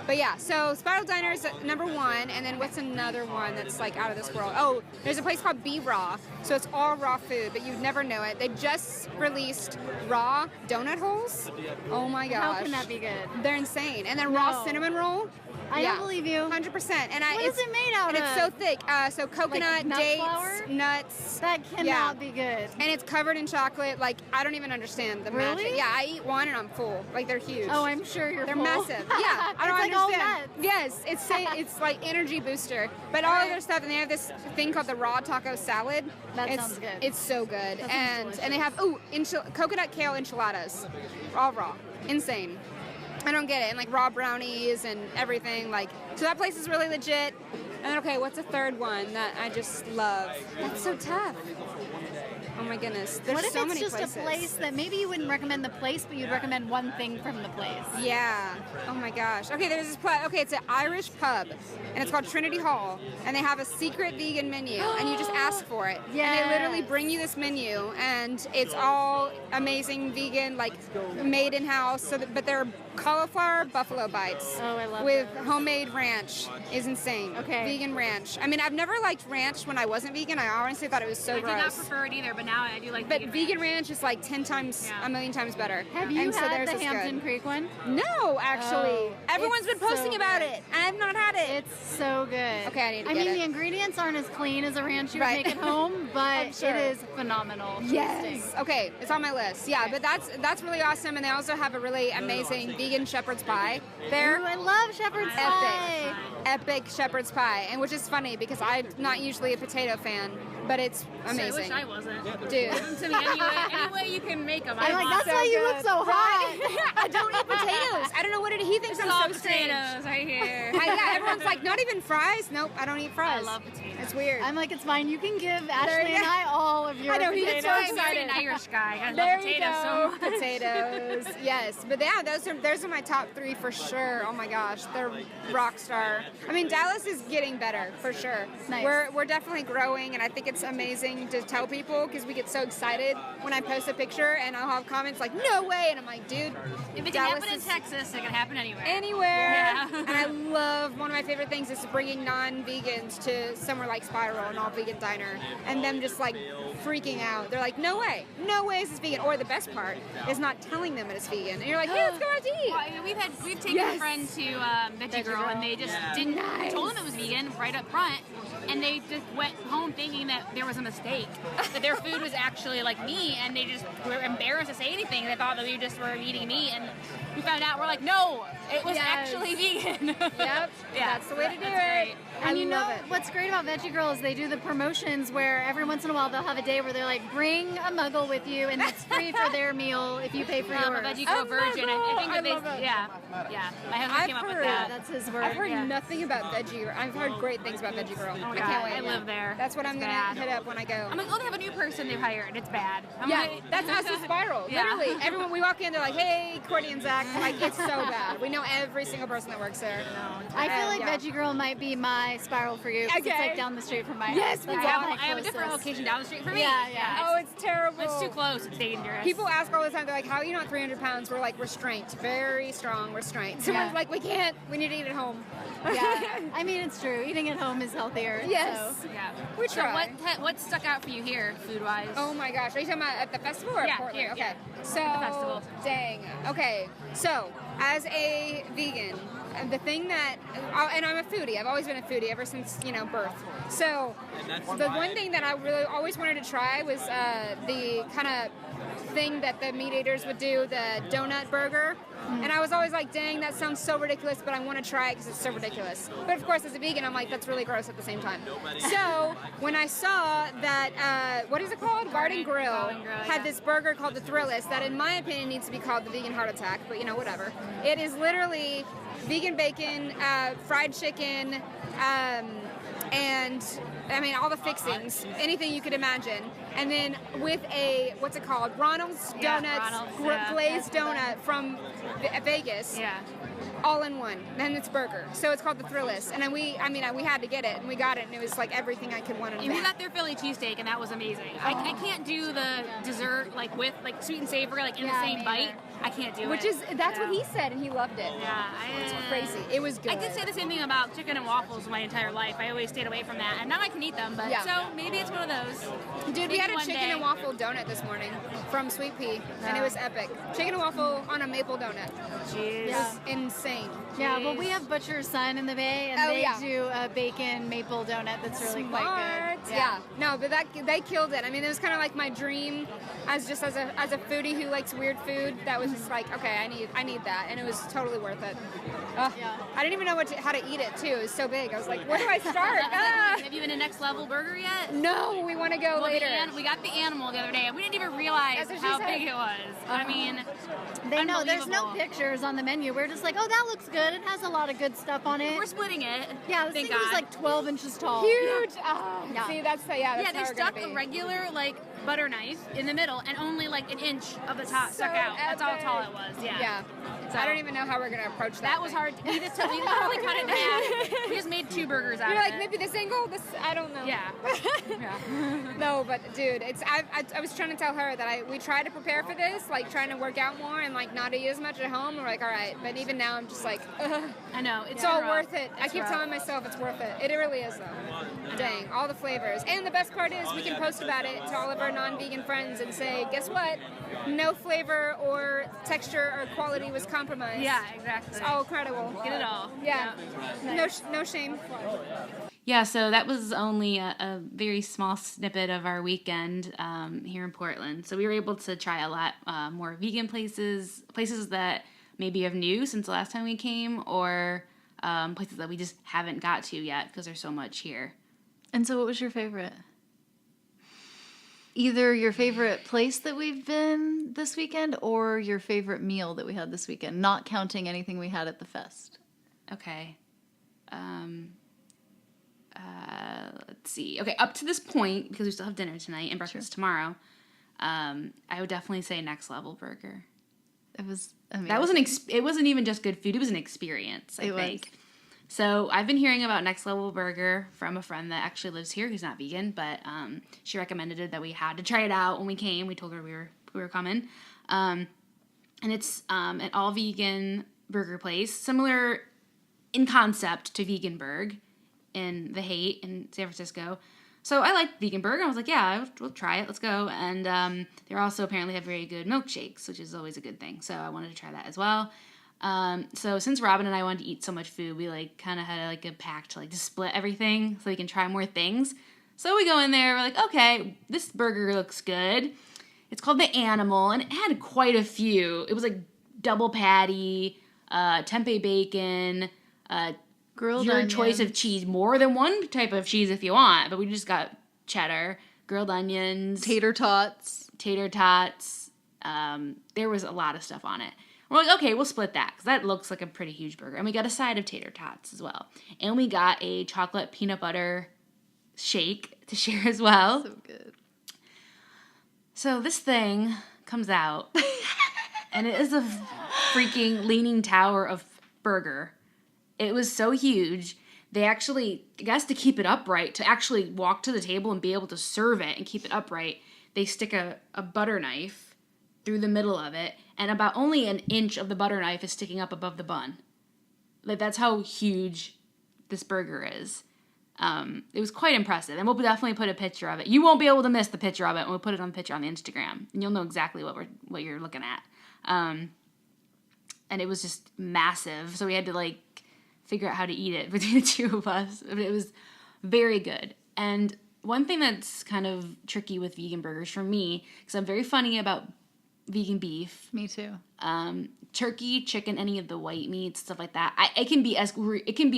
But yeah, so Spiral Diner is number one, and then what's another one that's like out of this world? Oh, there's a place called Be Raw, so it's all raw food, but you'd never know it. They just released raw donut holes. Oh my gosh.
How can that be good?
They're insane. And then raw
No.
cinnamon roll.
I don't believe you.
100%. And
What is it made out
and
of?
it's so thick. So coconut,
nut
dates,
flour?
nuts.
That cannot
Yeah.
be good.
And it's covered in chocolate. Like, I don't even understand the
Really?
magic. Yeah, I eat one and I'm full. Like, they're huge.
Oh, I'm sure you're
They're
full.
massive. Yeah, I don't
It's like all
understand.
nuts.
Yes, it's like energy booster. But all of their stuff, and they have this thing called the raw taco salad.
That
It's-
sounds good.
It's so good.
That sounds
And
delicious.
they have coconut kale enchiladas, all raw, insane. I don't get it. And like raw brownies and everything. Like, so that place is really legit. And then, okay, what's a third one that I just love? That's so tough. Oh my goodness. There's
What if
so
it's
many
just
places.
a place that maybe you wouldn't recommend the place, but you'd recommend one thing from the place?
Yeah. Oh my gosh. Okay, there's this pub. Okay, it's an Irish pub, and it's called Trinity Hall, and they have a secret vegan menu, and you just ask for it. And they literally
Yes.
bring you this menu, and it's all amazing vegan, like made in house. But they're cauliflower buffalo bites.
Oh, I love
with
those.
homemade ranch is insane.
Okay.
Vegan ranch. I mean, I've never liked ranch when I wasn't vegan. I honestly thought it was so
I did not
gross.
prefer it either, but now I do like
But
vegan
vegan ranch is like 10 times,
Yeah.
a million times better.
Have you
and so
had
theirs
the
is
Hampton
good.
Creek one?
No, actually.
Oh,
Everyone's
it's
been posting
so
about
good.
it. I have not had it.
It's so good.
Okay, I need to
I
get
mean,
it.
the ingredients aren't as clean as a ranch you would
Right.
make at home, but
sure.
it is phenomenal.
Yes. Okay, it's on my list. Yeah, but that's really awesome. And they also have a really amazing vegan shepherd's pie there.
Ooh, I love shepherd's pie.
Epic shepherd's pie. And which is funny because I'm not usually a potato fan, but it's amazing.
I wish I wasn't.
Dude.
To me, any way you can make them.
I'm like, that's
so
why you
good.
look so hot.
I don't eat potatoes. I don't know what it. He thinks I'm so strange.
potatoes right here.
Yeah, everyone's like, not even fries. Nope, I don't eat fries.
I love potatoes.
It's weird.
I'm like, it's fine. You can give Ashley
you
and
go.
I all of your
I know, he gets
potatoes.
so
I'm already
excited.
an Irish guy. I
There
love
you
potatoes
go.
so much.
Potatoes. Yes, but yeah, those are my top three for sure. Oh my gosh, they're rock star. I mean, Dallas is getting better for sure.
Nice.
We're definitely growing, and I think it's amazing to tell people because we get so excited when I post a picture and I'll have comments like, "No way!" and I'm like, "Dude,
If it can
Dallas
happen in
is
Texas, it can happen anywhere.
anywhere."
Yeah.
And I love, one of my favorite things is bringing non-vegans to somewhere like Spiral, an all-vegan diner, and them just like freaking out. They're like, no way is this vegan. Or the best part is not telling them it's vegan. And you're like, hey, let's go out to eat.
Well, we've taken
Yes.
a friend to Veggie Girl, and they just didn't. We told them it was vegan right up front, and they just went home thinking that there was a mistake, that their food was actually like meat, and they just were embarrassed to say anything. They thought that we just were eating meat, and we found out we're like, no, it was
Yes.
actually vegan.
Yep,
Yeah,
that's the way to do
that's
it.
great.
And you know
love it.
what's great about Veggie Girl is they do the promotions where every once in a while they'll have a day where they're like, bring a muggle with you and it's free for their meal if you pay for
I'm a
yours.
Veggie Girl virgin. I think that
I love it.
yeah. My husband
I've
came up with
heard
that.
That's his word.
I've heard
Yeah.
nothing nothing about Veggie. I've heard great things about Veggie Girl.
Oh my
I
God,
can't wait.
I live there.
That's what I'm
It's
gonna
bad.
hit up when I go.
I'm like, oh, they have a new person they've hired. It's bad. I'm
Yeah,
like,
that's us with Spiral.
Yeah.
Literally, everyone we walk in, they're like, "Hey, Courtney and Zach." Like, it's so bad. We know every single person that works there.
I feel like
yeah.
Veggie Girl might be my Spiral for you. 'Cause It's
Okay.
like down the street from my
Yes,
house.
we
That's
have-
my
I have a different
closest.
location down the street for me.
Yeah, yeah.
Oh, it's terrible.
It's too close. It's dangerous.
People ask all the time. They're like, "How are you not 300 pounds?" We're like, restraint, very strong restraint. So
Yeah.
we're like, we can't. We need to eat at home.
Yeah, I mean it's true. Eating at home is healthier.
Yes.
So.
Yeah.
We
So
try.
what stuck out for you here, food wise?
Oh my gosh, are you talking about at the festival or at
Yeah,
Portland?
here,
Okay.
yeah.
So,
At the festival.
dang. Okay. So, as a vegan, the thing that, and I'm a foodie. I've always been a foodie ever since, birth. So, the one thing that I really always wanted to try was the kind of thing that the meat eaters would do, the donut burger. And I was always like, dang, that sounds so ridiculous, but I want to try it because it's so ridiculous. But of course, as a vegan, I'm like, that's really gross at the same time. So when I saw that, what is it called? Garden Grill
Garden Grill,
had
yeah.
this burger called the Thrillist that, in my opinion, needs to be called the Vegan Heart Attack, but whatever. It is literally vegan bacon, fried chicken, and I mean all the fixings, anything you could imagine, and then with a what's it called, Ronald's
Yeah,
Donuts
Ronald's, yeah.
glazed donut from Vegas,
Yeah.
all in one. Then it's burger, so it's called the Thrillist. And then we had to get it, and we got it, and it was like everything I could want.
And we got their Philly cheesesteak, and that was amazing. I can't do the dessert with sweet and savory in the same
me
bite.
either.
I can't do
Which
it.
is that's what he said, and he loved it.
Yeah,
It's crazy. It was good.
I did say the same thing about chicken and waffles my entire life. I always stayed away from that, and now I can eat them. But
Yeah.
so maybe it's one of those.
Dude, we
Maybe
had a
one
chicken
day.
and waffle donut this morning from Sweet Pea, and it was epic. Chicken and waffle on a maple donut.
Jeez.
It was insane.
Yeah, well, we have Butcher's Son in the Bay, and
Oh,
they
yeah.
do a bacon maple donut that's really quite good.
Yeah. No, but they killed it. I mean, it was kind of like my dream as a foodie who likes weird food. That was just like, okay, I need that, and it was totally worth it. Ugh.
Yeah.
I didn't even know how to eat it too. It was so big. I was like, where do I start? Ah!
Have you been to Next Level Burger yet?
No, we want to go
Well,
later.
we got the animal the other day, and we didn't even realize
That's what she
how
said.
big it was. I mean,
They know there's no
unbelievable.
pictures on the menu. We're just like, oh, that looks good. It has a lot of good stuff on it.
We're splitting it.
Yeah, this
Thank
thing was
God.
like 12 inches tall.
Huge. Ah,
Yeah.
See, that's
Yeah,
how
they
we're gonna
stuck
be.
a regular butter knife in the middle, and only an inch of the top stuck
So
out. That's how
epic.
tall it was. Yeah.
Yeah.
So-
I don't even know how we're gonna approach that.
That was
thing.
hard. We literally cut it in half. We just made 2 burgers out
You're
of
like,
it.
maybe this angle, I don't know.
Yeah. Yeah.
No, but dude, I was trying to tell her that we tried to prepare for this, trying to work out more and not eat as much at home. We're like, all right, but even now I'm just like, ugh.
I know.
It's all
rough.
worth it. I
It's
keep
rough.
telling myself it's worth it. It really is though. Dang, all the flavors. And the best part is we can post about it to all of our non-vegan friends and say, guess what? No flavor or texture or quality was compromised.
Yeah, exactly.
It's all incredible.
Get it all.
Yeah. No shame.
Yeah, so that was only a very small snippet of our weekend here in Portland. So we were able to try a lot more vegan places that maybe have new since the last time we came, or places that we just haven't got to yet because there's so much here.
And so what was your favorite? Either your favorite place that we've been this weekend or your favorite meal that we had this weekend, not counting anything we had at the fest.
Okay. Let's see. Okay, up to this point, because we still have dinner tonight and breakfast tomorrow, I would definitely say Next Level Burger.
It was amazing.
That was it wasn't even just good food, it was an experience, I think. So I've been hearing about Next Level Burger from a friend that actually lives here who's not vegan, but she recommended it that we had to try it out when we came. We told her we were coming. And it's an all-vegan burger place, similar in concept to Veganburg in the Haight in San Francisco. So I liked Veganburg. I was like, yeah, we'll try it. Let's go. And they also apparently have very good milkshakes, which is always a good thing. So I wanted to try that as well. So since Robin and I wanted to eat so much food, we kind of had a pact to split everything so we can try more things. So we go in there, we're like, okay, this burger looks good. It's called the Animal, and it had quite a few. It was double patty, tempeh bacon,
grilled
your
onions.
choice of cheese, more than one type of cheese if you want, but we just got cheddar, grilled onions,
tater tots.
tater tots. There was a lot of stuff on it. We're like, okay, we'll split that because that looks like a pretty huge burger. And we got a side of tater tots as well. And we got a chocolate peanut butter shake to share as well.
So good.
So this thing comes out, and it is a freaking leaning tower of burger. It was so huge. They actually, I guess to keep it upright, to actually walk to the table and be able to serve it and keep it upright, they stick a butter knife through the middle of it, and about only an inch of the butter knife is sticking up above the bun. Like, that's how huge this burger is. It was quite impressive, and we'll definitely put a picture of it. You won't be able to miss the picture of it, and we'll put it on the picture on the Instagram, and you'll know exactly what you're looking at. And it was just massive, so we had to, like, figure out how to eat it between the two of us. But it was very good. And one thing that's kind of tricky with vegan burgers for me, because I'm very funny about vegan beef.
Me too.
Turkey, chicken, any of the white meats, stuff like that. It can be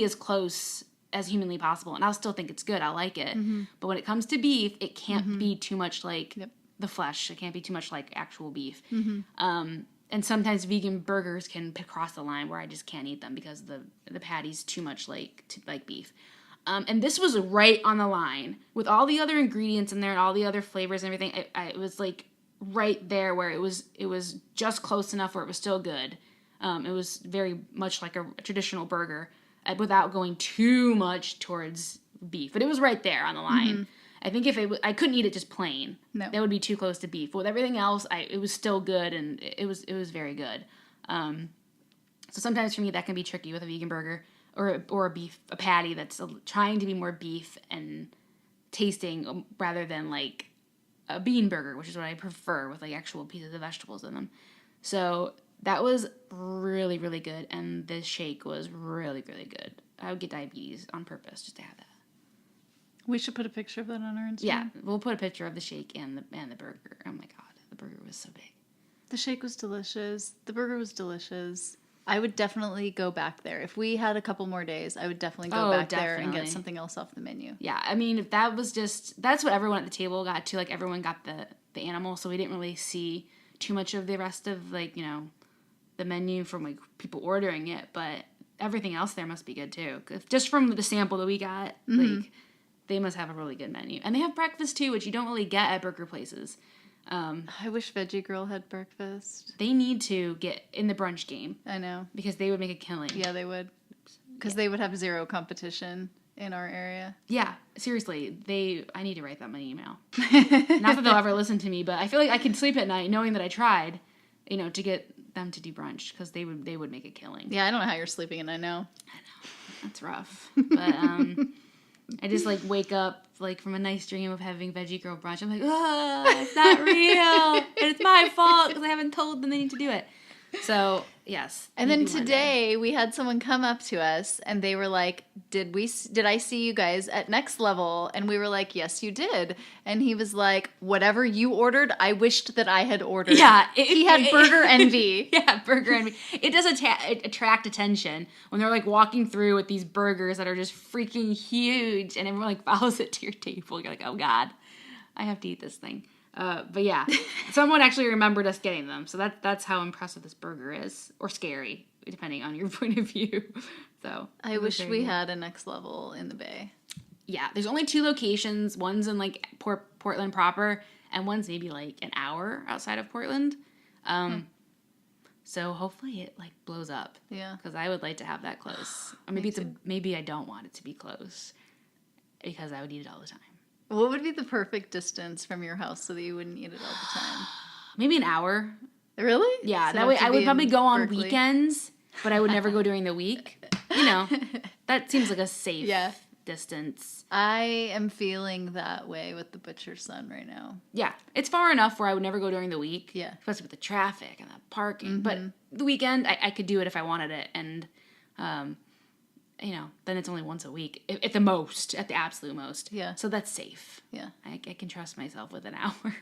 as close as humanly possible, and I'll still think it's good. I like it. Mm-hmm. But when it comes to beef, it can't be too much like the flesh. It can't be too much like actual beef. Mm-hmm. And sometimes vegan burgers can cross the line where I just can't eat them because the patty's too much like beef. And this was right on the line with all the other ingredients in there and all the other flavors and everything. It was like right there where it was just close enough where it was still good. It was very much like a traditional burger without going too much towards beef. But it was right there on the line. Mm-hmm. I think if I couldn't eat it just plain. No. That would be too close to beef. But with everything else, it was still good, and it was very good. So sometimes for me that can be tricky with a vegan burger or a patty that's trying to be more beef and tasting rather than like a bean burger, which is what I prefer with like actual pieces of vegetables in them. So that was really, really good, and this shake was really, really good. I would get diabetes on purpose just to have that.
We should put a picture of that on our Instagram.
Yeah, we'll put a picture of the shake and the burger. Oh my god, the burger was so big.
The shake was delicious. The burger was delicious. I would definitely go back there. If we had a couple more days, I would definitely go back there and get something else off the menu.
Yeah, I mean, if that was that's what everyone at the table got too. Like, everyone got the animal, so we didn't really see too much of the rest of, like, you know, the menu from, like, people ordering it. But everything else there must be good, too. Just from the sample that we got, like, they must have a really good menu. And they have breakfast, too, which you don't really get at burger places.
I wish Veggie Girl had breakfast.
They need to get in the brunch game.
I know. Because
they would make a killing.
Yeah, they would. Because they would have zero competition in our area.
Yeah, seriously. I need to write them an email. Not that they'll ever listen to me, but I feel like I can sleep at night knowing that I tried, you know, to get them to do brunch, because they would make a killing.
Yeah, I don't know how you're sleeping, and I know.
That's rough. But, I just, like, wake up, like, from a nice dream of having Veggie Girl brunch. I'm like, it's not real. And it's my fault because I haven't told them they need to do it. So, yes.
And then today we had someone come up to us and they were like, did I see you guys at Next Level? And we were like, yes, you did. And he was like, whatever you ordered, I wished that I had ordered.
Yeah.
He had burger envy.
Yeah, burger envy. It does attract attention when they're, like, walking through with these burgers that are just freaking huge, and everyone, like, follows it to your table. You're like, oh, God, I have to eat this thing. But yeah, someone actually remembered us getting them. So that's how impressive this burger is, or scary, depending on your point of view. So
I wish we had a Next Level in the Bay.
Yeah, there's only 2 locations. One's in, like, Portland proper, and one's maybe, like, an hour outside of Portland. So hopefully it, like, blows up.
Yeah.
Because I would like to have that close. Or maybe I don't want it to be close, because I would eat it all the time.
What would be the perfect distance from your house so that you wouldn't eat it all the time?
Maybe an hour.
Really?
Yeah, so that way I would probably go on weekends, but I would never go during the week. You know, that seems like a safe distance.
I am feeling that way with the Butcher Son right now.
Yeah, it's far enough where I would never go during the week.
Yeah.
Especially with the traffic and the parking. Mm-hmm. But the weekend, I could do it if I wanted it. And, you know, then it's only once a week at the absolute most.
Yeah.
So that's safe.
Yeah.
I can trust myself with an hour.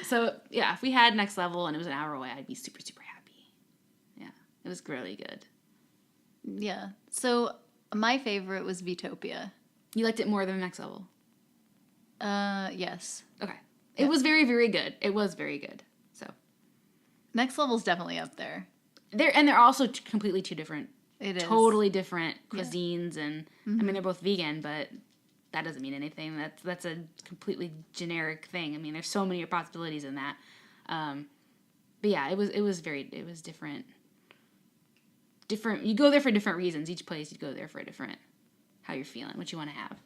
So if we had Next Level and it was an hour away, I'd be super, super happy. Yeah. It was really good.
Yeah. So my favorite was Vitopia.
You liked it more than Next Level?
Yes.
Okay. It was very, very good. It was very good. So
Next Level's definitely up there.
They're also completely two different,
It is.
totally different cuisines, and I mean they're both vegan, but that doesn't mean anything. That's a completely generic thing. I mean, there's so many possibilities in that. But yeah, it was different. Different. You go there for different reasons. Each place you go there for a different how you're feeling, what you want to have.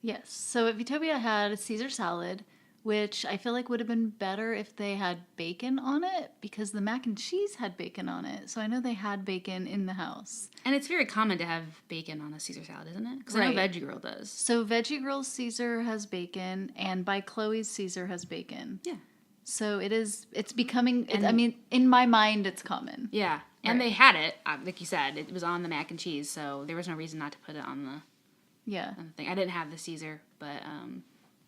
Yes. So at Vitopia had a Caesar salad, which I feel like would have been better if they had bacon on it, because the mac and cheese had bacon on it. So I know they had bacon in the house.
And it's very common to have bacon on a Caesar salad, isn't it? Because I know
Right.
Veggie Girl does.
So Veggie Girl's Caesar has bacon, and By Chloe's Caesar has bacon.
Yeah.
So it's becoming, I mean, in my mind, it's common.
Yeah. And
Right.
they had it, like you said, it was on the mac and cheese, so there was no reason not to put it on the
Yeah.
thing. I didn't have the Caesar, but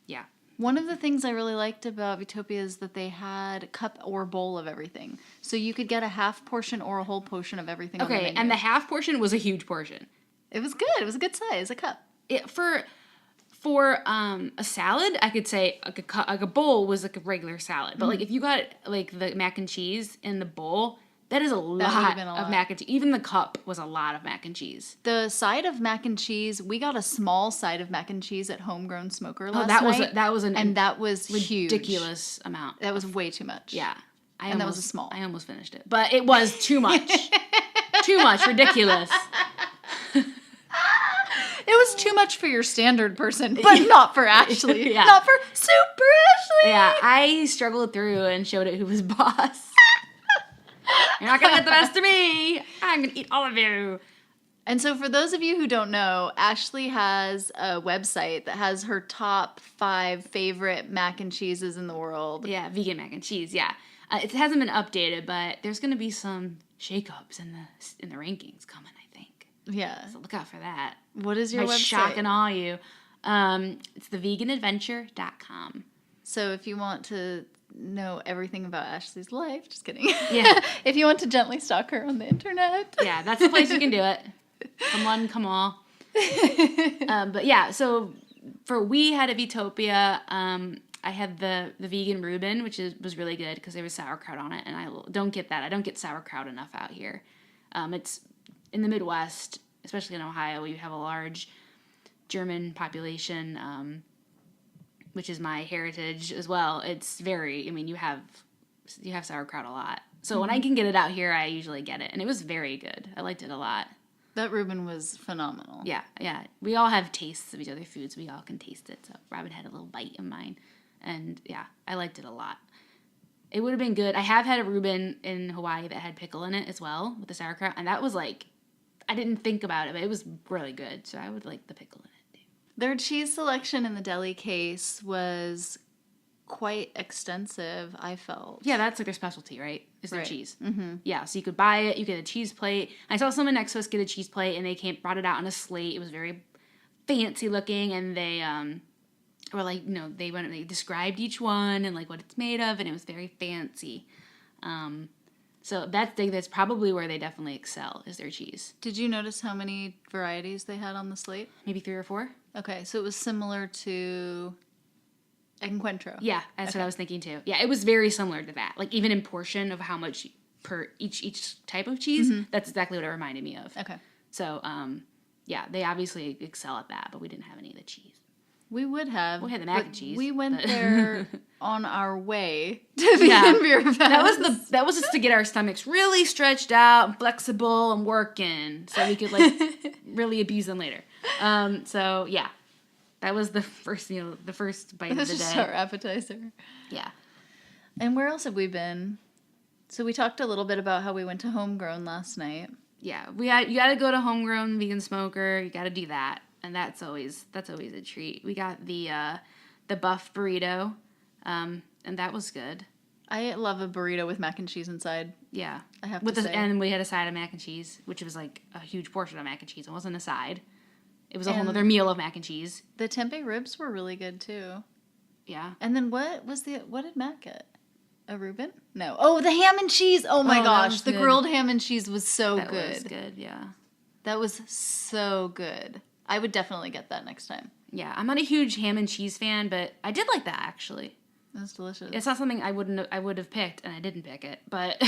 yeah.
One of the things I really liked about Vitopia is that they had a cup or bowl of everything. So you could get a half portion or a whole portion of everything on the
Okay,
menu.
and the half portion was a huge portion.
It was good. It was a good size, a cup.
For a salad, I could say like a bowl was like a regular salad. But like if you got like the mac and cheese in the bowl, that is a lot of mac and cheese. Even the cup was a lot of mac and cheese.
The side of mac and cheese, we got a small side of mac and cheese at Homegrown Smoker last
that
night.
that was
that was huge.
ridiculous amount.
That was way too much.
Yeah.
That was a small.
I almost finished it. But it was too much. Too much. Ridiculous.
It was too much for your standard person, but not for Ashley.
Yeah.
Not for Super Ashley.
Yeah, I struggled through and showed it who was boss. You're not going to get the best of me. I'm going to eat all of you.
And so for those of you who don't know, Ashley has a website that has her top 5 favorite mac and cheeses in the world.
Yeah, vegan mac and cheese, yeah. It hasn't been updated, but there's going to be some shakeups in the rankings coming, I think.
Yeah.
So look out for that.
What is your
By
website?
shocking all you. It's theveganadventure.com.
So if you want to know everything about Ashley's life, just kidding.
Yeah.
If you want to gently stalk her on the internet.
Yeah, that's the place you can do it. Come one, come all. But yeah, so we had a Vitopia. I had the vegan Reuben, which was really good because there was sauerkraut on it, and I don't get that. I don't get sauerkraut enough out here. It's in the Midwest, especially in Ohio, you have a large German population, which is my heritage as well. It's very, I mean, you have sauerkraut a lot. So when I can get it out here, I usually get it, and it was very good. I liked it a lot.
That Reuben was phenomenal.
Yeah. We all have tastes of each other's foods. We all can taste it. So Robin had a little bite of mine. And yeah, I liked it a lot. It would have been good. I have had a Reuben in Hawaii that had pickle in it as well with the sauerkraut. And that was like, I didn't think about it, but it was really good. So I would like the pickle in it too.
Their cheese selection in the deli case was quite extensive, I felt.
Yeah, that's like their specialty, right? Is their
Right.
cheese. Mm-hmm. Yeah, so you could buy it. You get a cheese plate. I saw someone next to us get a cheese plate, and they brought it out on a slate. It was very fancy looking, and they were like, they described each one and like what it's made of, and it was very fancy. So that's probably where they definitely excel, is their cheese.
Did you notice how many varieties they had on the slate?
Maybe 3 or 4.
Okay, so it was similar to Encuentro.
Yeah, that's what I was thinking too. Yeah, it was very similar to that. Like even in portion of how much per each type of cheese, that's exactly what it reminded me of.
Okay.
So, yeah, they obviously excel at that, but we didn't have any of the cheese.
We would have.
We had the mac
but
and cheese,
We went
but-
there on our way to Vegan Beer Fest.
That was just to get our stomachs really stretched out, and flexible, and working, so we could like really abuse them later. So yeah, that was the first bite of the
This is
day.
our appetizer.
Yeah.
And where else have we been? So we talked a little bit about how we went to Homegrown last night.
Yeah, you got to go to Homegrown Vegan Smoker. You got to do that, and that's always a treat. We got the buff burrito, and that was good.
I love a burrito with mac and cheese inside.
Yeah,
I have to say.
And we had a side of mac and cheese, which was like a huge portion of mac and cheese. It wasn't a side; it was a whole other meal of mac and cheese.
The tempeh ribs were really good too.
Yeah,
And then what did Matt get? A Reuben? No. Oh, the ham and cheese. Oh my
that
gosh,
was
the
good.
grilled ham and cheese was so
that
good.
was good. Yeah.
That was so good. I would definitely get that next time.
Yeah, I'm not a huge ham and cheese fan, but I did like that actually.
It was delicious.
It's not something I would have picked, and I didn't pick it, but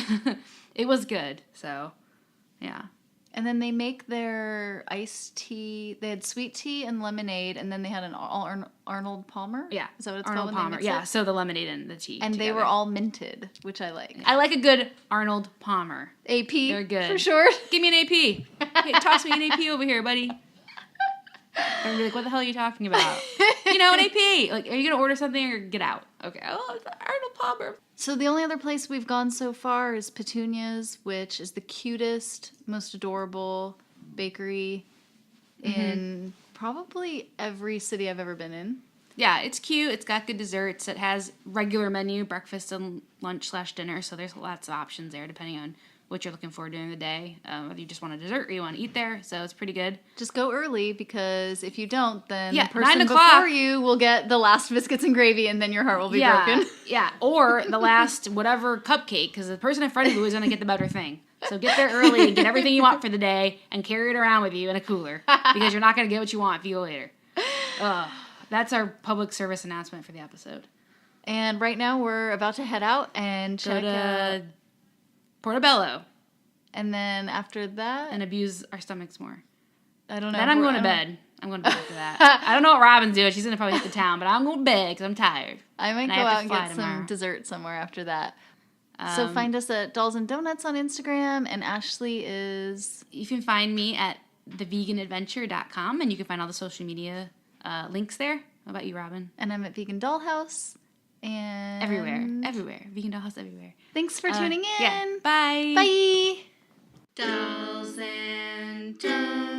it was good. So, yeah.
And then they make their iced tea. They had sweet tea and lemonade, and then they had an Arnold Palmer.
Yeah.
Is that what it's
Arnold
called?
Palmer. Yeah. So the lemonade and the tea.
And
together.
they were all minted, which I like.
I like a good Arnold Palmer.
AP.
They're good.
For sure.
Give me an AP. Hey, toss me an AP over here, buddy. And be like, what the hell are you talking about? You know, an AP. Like, are you going to order something or get out? Okay. Oh, it's Arnold Palmer.
So the only other place we've gone so far is Petunia's, which is the cutest, most adorable bakery in probably every city I've ever been in.
Yeah, it's cute. It's got good desserts. It has regular menu, breakfast and lunch/dinner. So there's lots of options there depending on what you're looking for during the day. Whether you just want a dessert or you want to eat there. So it's pretty good.
Just go early because if you don't, then
Yeah,
the person
9 o'clock.
before you will get the last biscuits and gravy and then your heart will be broken.
Yeah, or the last whatever cupcake because the person in front of you is going to get the better thing. So get there early and get everything you want for the day and carry it around with you in a cooler because you're not going to get what you want if you go later. That's our public service announcement for the episode.
And right now we're about to head out and check out.
Portobello.
And then after that,
And abuse our stomachs more.
I don't know.
Then I'm going to bed. I'm going to bed after that. I don't know what Robin's doing. She's going to probably hit the town, but I'm going to bed because I'm tired.
I might
And
go
I have to
out and
fly
get
tomorrow.
some dessert somewhere after that. So find us at Dolls and Donuts on Instagram, and Ashley is...
You can find me at theveganadventure.com, and you can find all the social media links there. What about you, Robin?
And I'm at Vegan Dollhouse. And...
Everywhere. Vegan Dollhouse everywhere.
Thanks for tuning in.
Yeah. Bye.
Bye.
Dolls and Donuts.